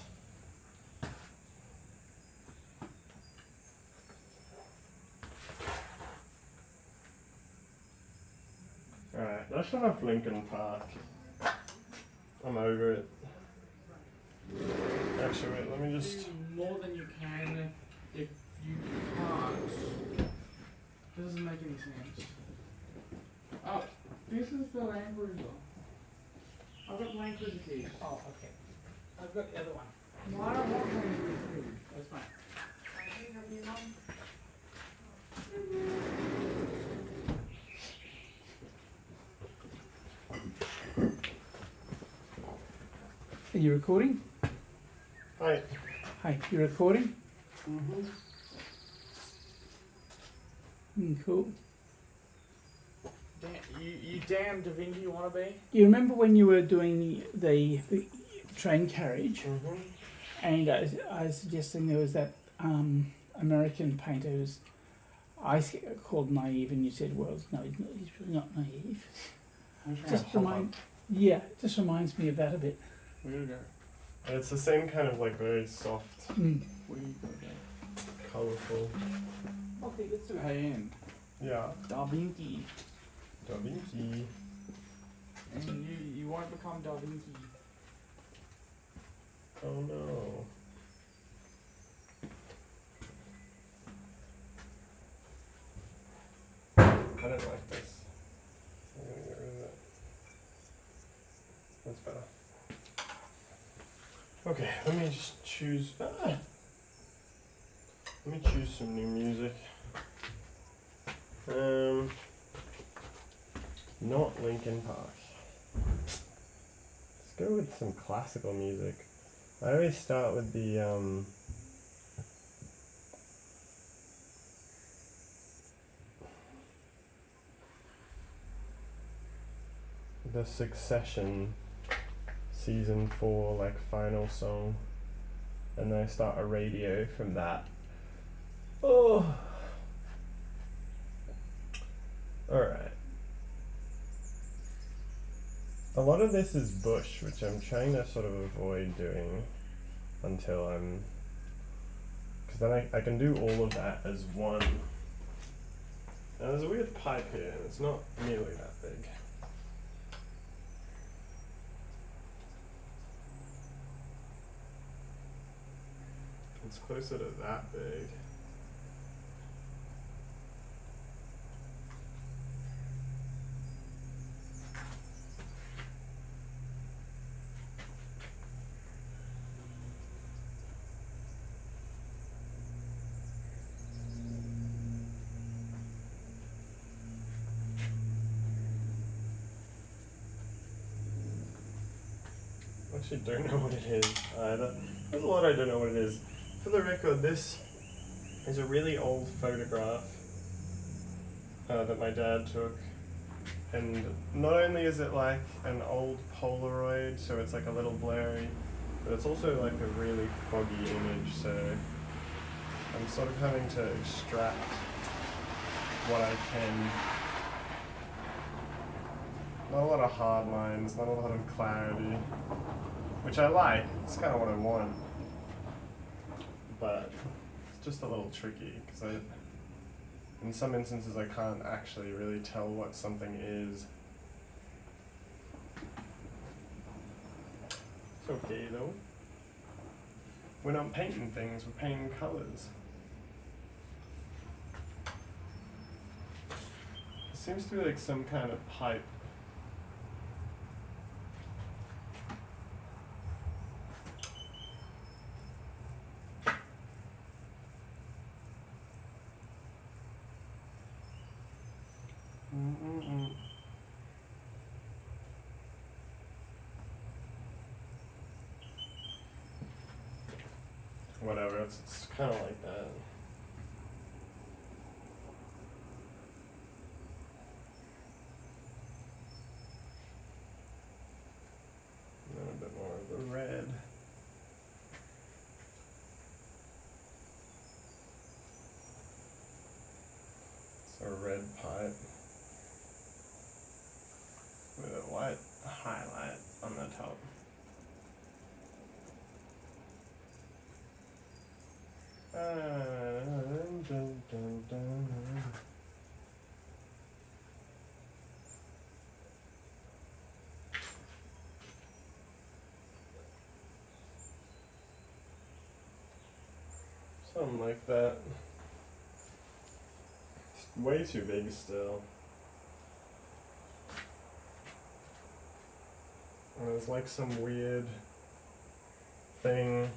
Alright, that's enough Linkin Park. I'm over it. Actually, wait, let me just... Do more than you can if you can't. Doesn't make any sense. Oh, this is the Land Cruiser. I've got Land Cruiser keys. Oh, okay. I've got the other one. No, I don't want Land Cruiser keys. That's fine. Are you recording? Hi. Hi, you recording? Mm-hmm. Cool. You damn Da Vinci you want to be? You remember when you were doing the train carriage, Mm-hmm. and I was suggesting there was that American painter who's called naive, and you said, well, no, he's really not naive. Just reminds me of that a bit. Where to go? It's the same kind of like very soft, Where you go? colourful. Okay, let's do high-end. Yeah. Da Vinci. Da Vinci. And you won't become Da Vinci. Oh no. I don't like this. I'm gonna get rid of it. That's better. Okay, let me just choose. Let me choose some new music. Not Linkin Park. Let's go with some classical music. I always start with the Succession season 4 like final song, and then I start a radio from that. Oh, all right. A lot of this is Bush, which I'm trying to sort of avoid doing until because then I can do all of that as one. Now there's a weird pipe here, and it's not nearly that big. It's closer to that big. I actually don't know what it is either. There's a lot I don't know what it is. For the record, this is a really old photograph that my dad took. And not only is it like an old Polaroid, so it's like a little blurry, but it's also like a really foggy image, so I'm sort of having to extract what I can. Not a lot of hard lines, not a lot of clarity, which I like. It's kind of what I want. But it's just a little tricky, because in some instances I can't actually really tell what something is. It's okay though. We're not painting things, we're painting colors. It seems to be like some kind of pipe. Whatever, it's kind of like that. And then a bit more of the red. It's a red pipe with a white highlight on the top. Dun, dun, dun. Something like that. It's way too big still. And there's like some weird thing.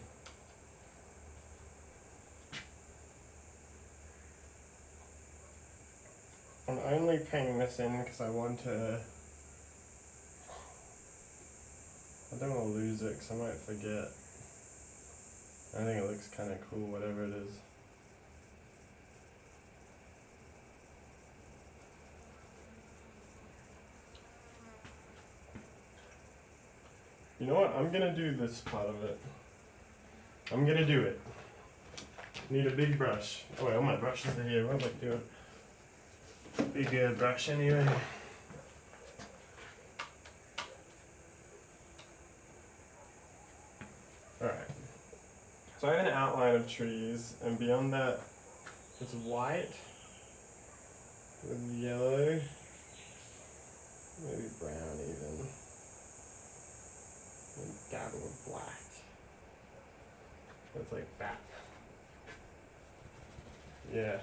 I'm only painting this in because I want to. I don't want to lose it because I might forget. I think it looks kind of cool, whatever it is. You know what? I'm gonna do this part of it. I'm gonna do it. Need a big brush. Oh wait, all my brushes are here. What am I doing? Big brush anyway. Alright. So I have an outline of trees, and beyond that, it's white with yellow, maybe brown even, and dabble of black. It's like that. Yeah.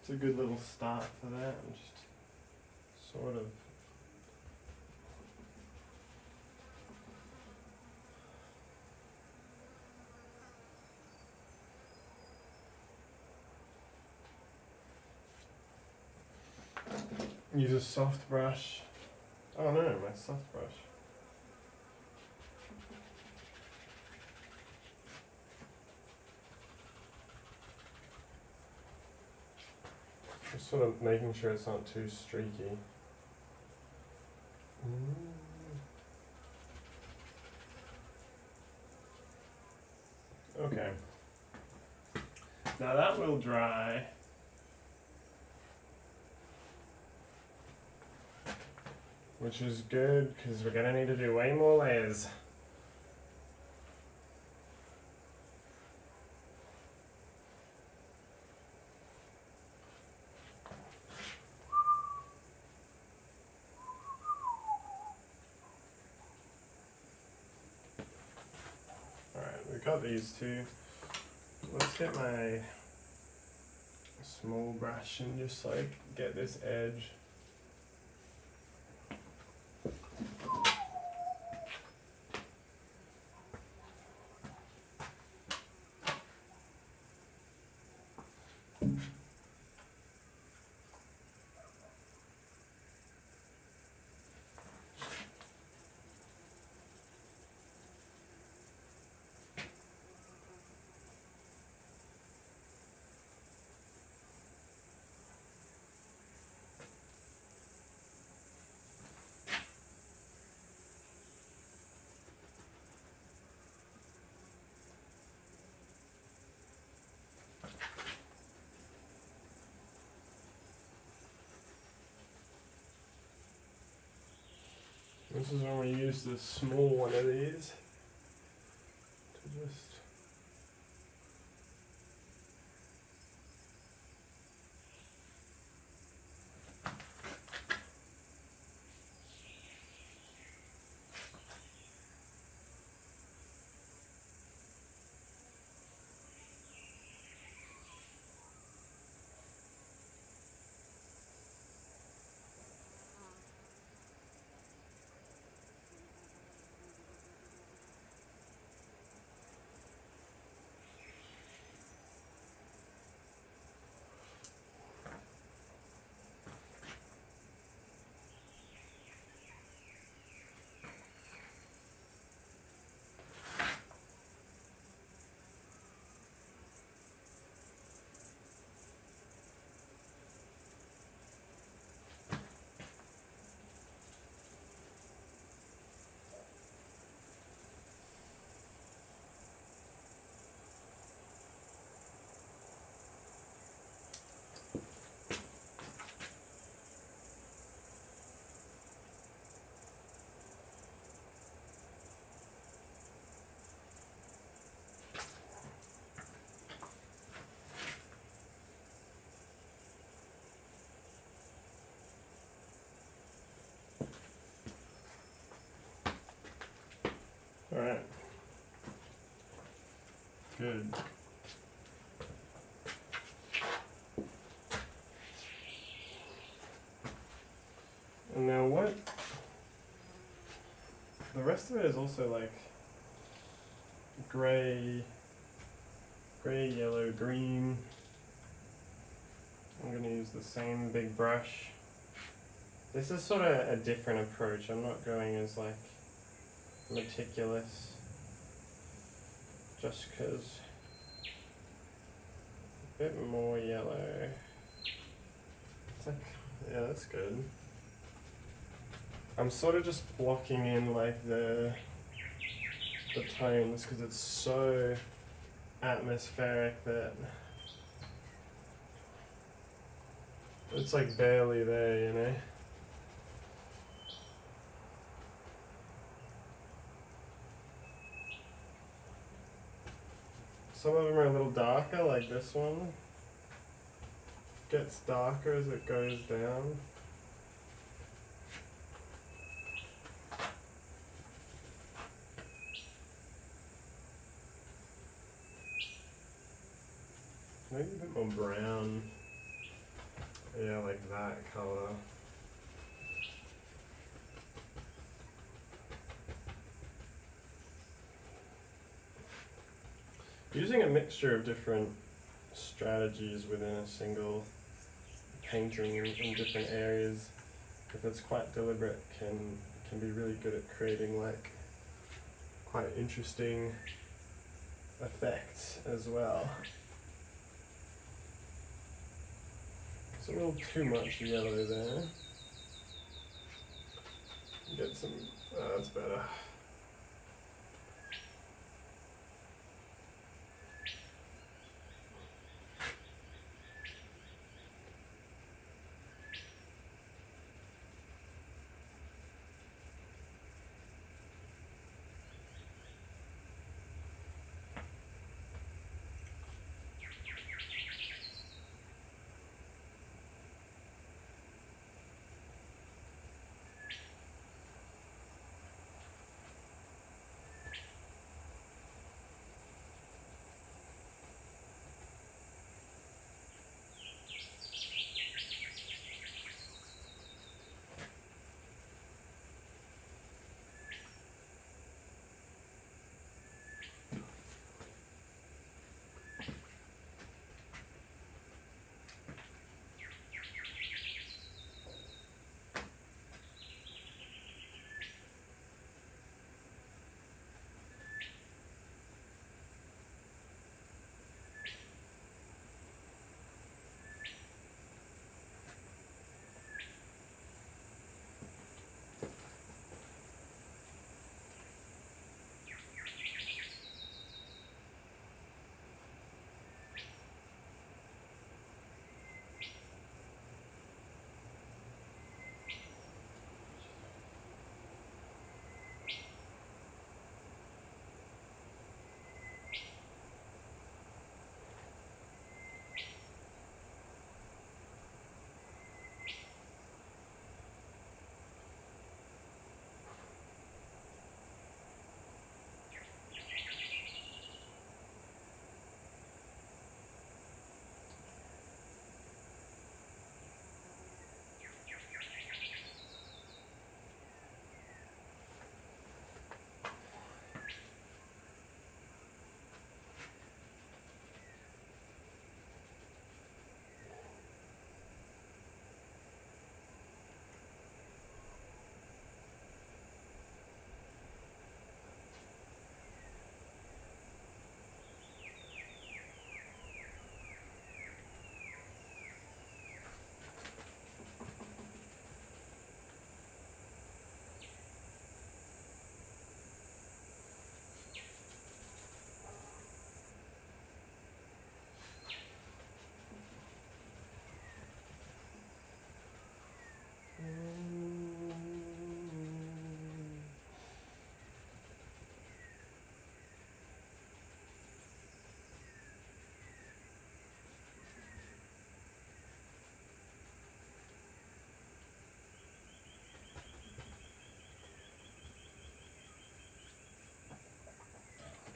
It's a good little start for that, and just sort of. Use a soft brush. Oh no, my soft brush. Just sort of making sure it's not too streaky. Okay. Now that will dry. Which is good, because we're going to need to do way more layers. Alright, we've got these two. Let's get my small brush and just like get this edge. This is when we use the small one of these to just Alright. Good. And now what? The rest of it is also like gray, yellow, green. I'm gonna use the same big brush. This is sort of a different approach. I'm not going as like meticulous, just because a bit more yellow. It's like, yeah, that's good. I'm sort of just blocking in like the tones because it's so atmospheric that it's like barely there, you know? Some of them are a little darker, like this one. Gets darker as it goes down. Maybe a bit more brown. Yeah, like that color. Using a mixture of different strategies within a single painting in different areas, if it's quite deliberate, can be really good at creating like quite interesting effects as well. It's a little too much yellow there. Get some, that's better.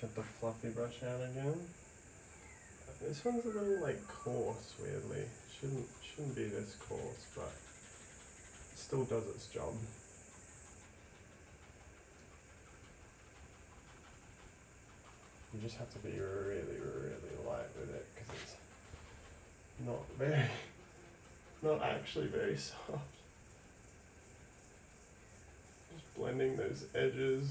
Get the fluffy brush out again. This one's a little like coarse, weirdly. Shouldn't be this coarse, but it still does its job. You just have to be really, really light with it because it's not actually very soft. Just blending those edges.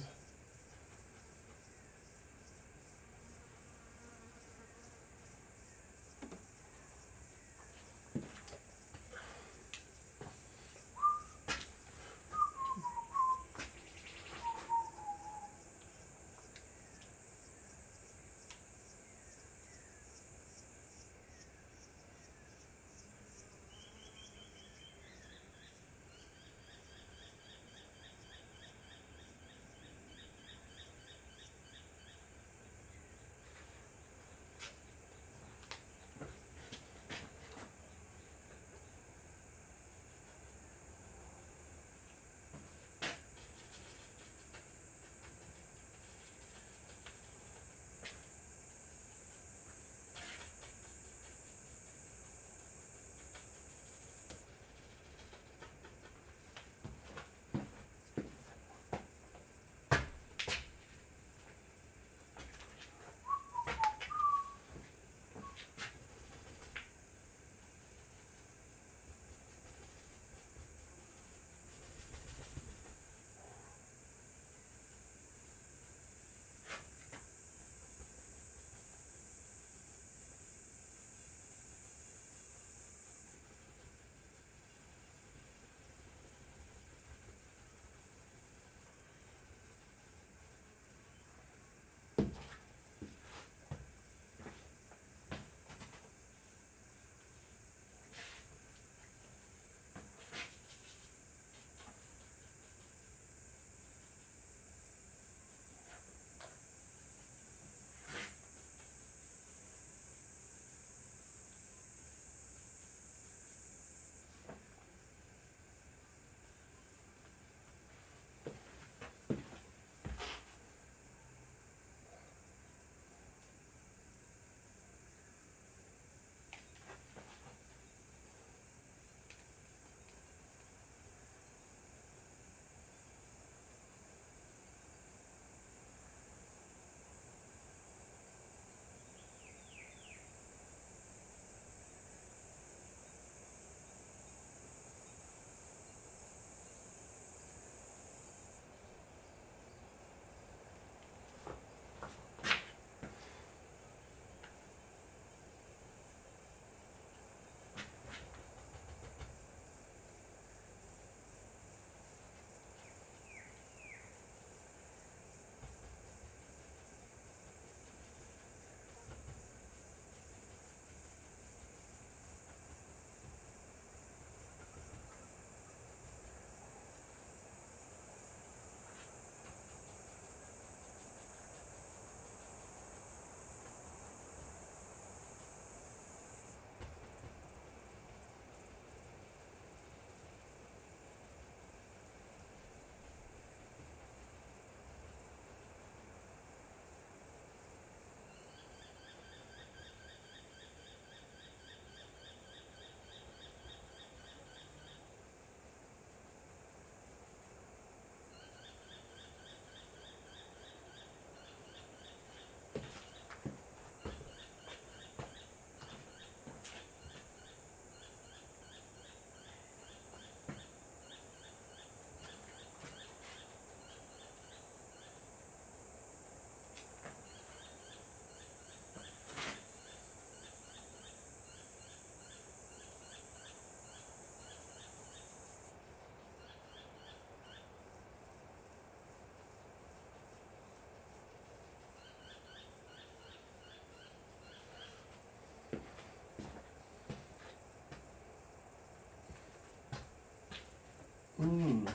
Hmm.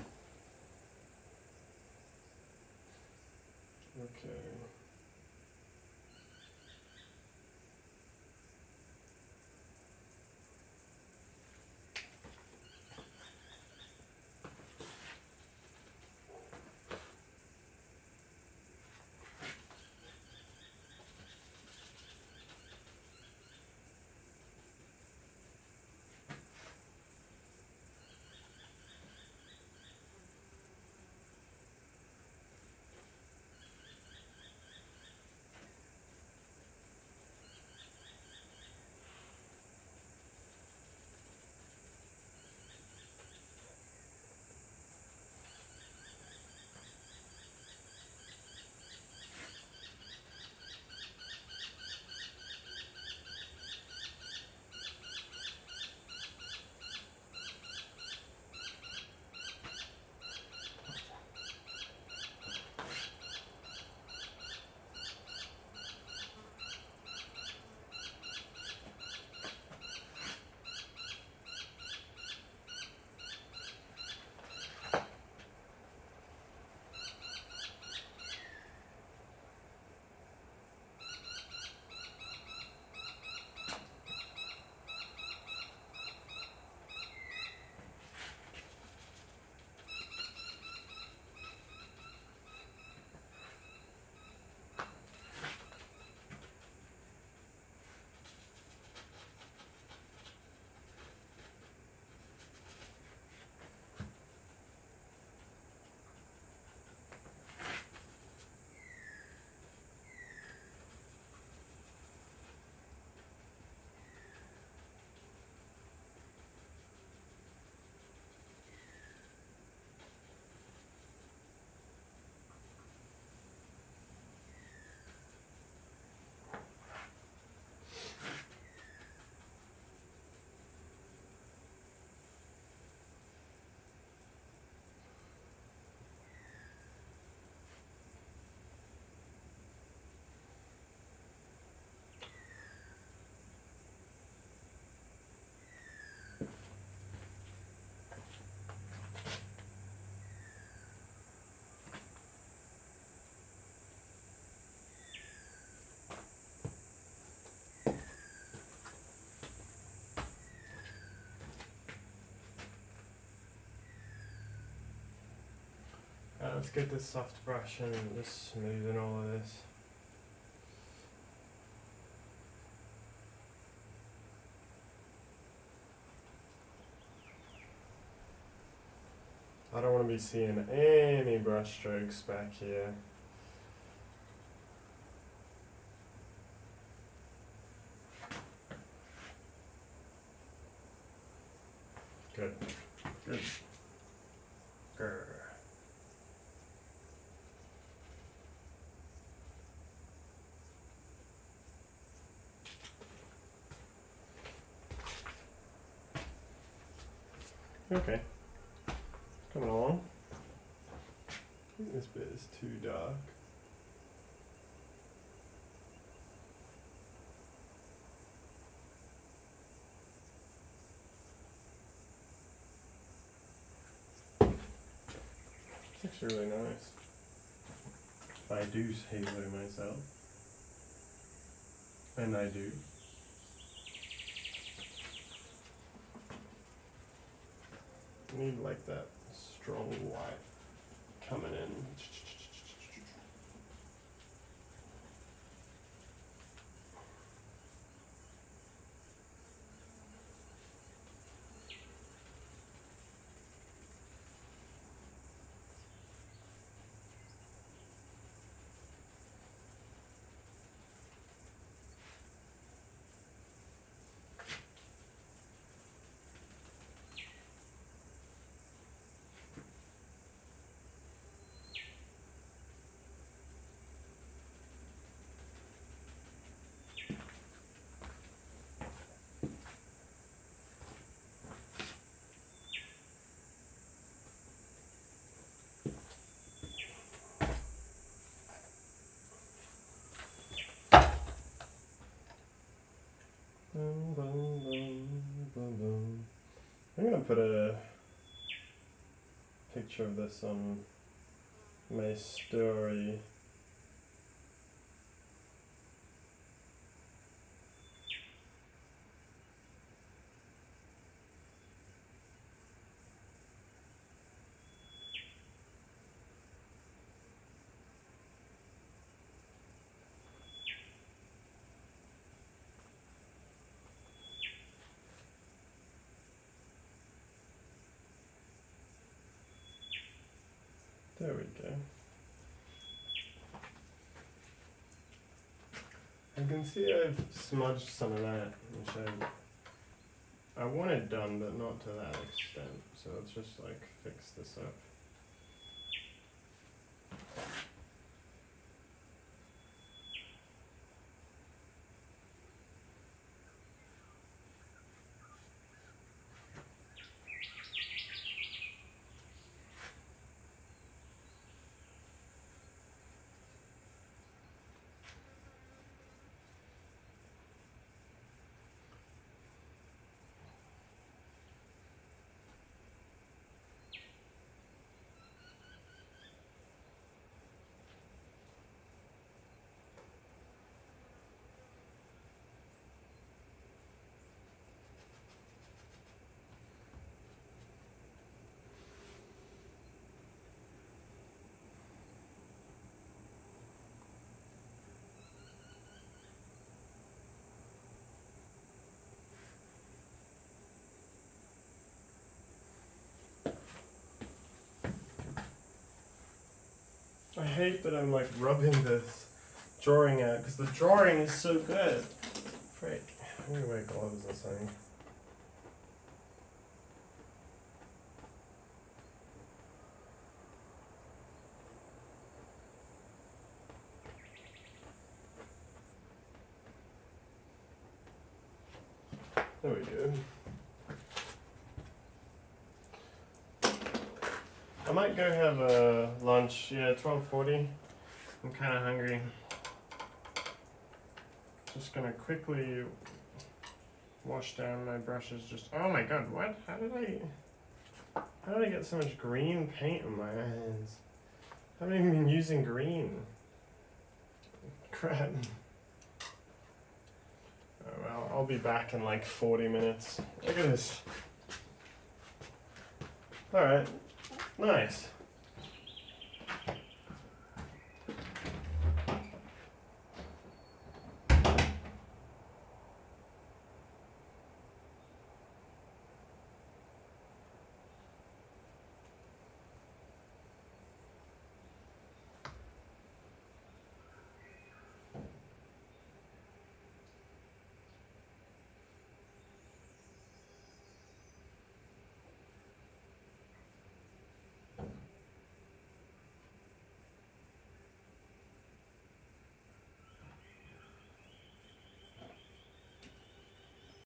Okay. Let's get this soft brush and just smoothen all of this. I don't want to be seeing any brush strokes back here. Good. Good. Grr. Okay. Coming along. I think this bit is too dark. It's actually really nice. I do say so myself. And I do. Need like that strong white coming in. Bum, bum, bum, bum, bum. I'm gonna put a picture of this on my story. There we go. I can see I've smudged some of that, which I wanted done, but not to that extent. So let's just like fix this up. I hate that I'm like rubbing this drawing out because the drawing is so good. Frick. I'm gonna wear gloves or something. There we go. I might go have a lunch. Yeah, 12:40. I'm kind of hungry. Just gonna quickly wash down my brushes. Just oh my god, what? How did I get so much green paint on my hands? I haven't even been using green. Crap. Oh well, I'll be back in like 40 minutes. Look at this. Alright, nice.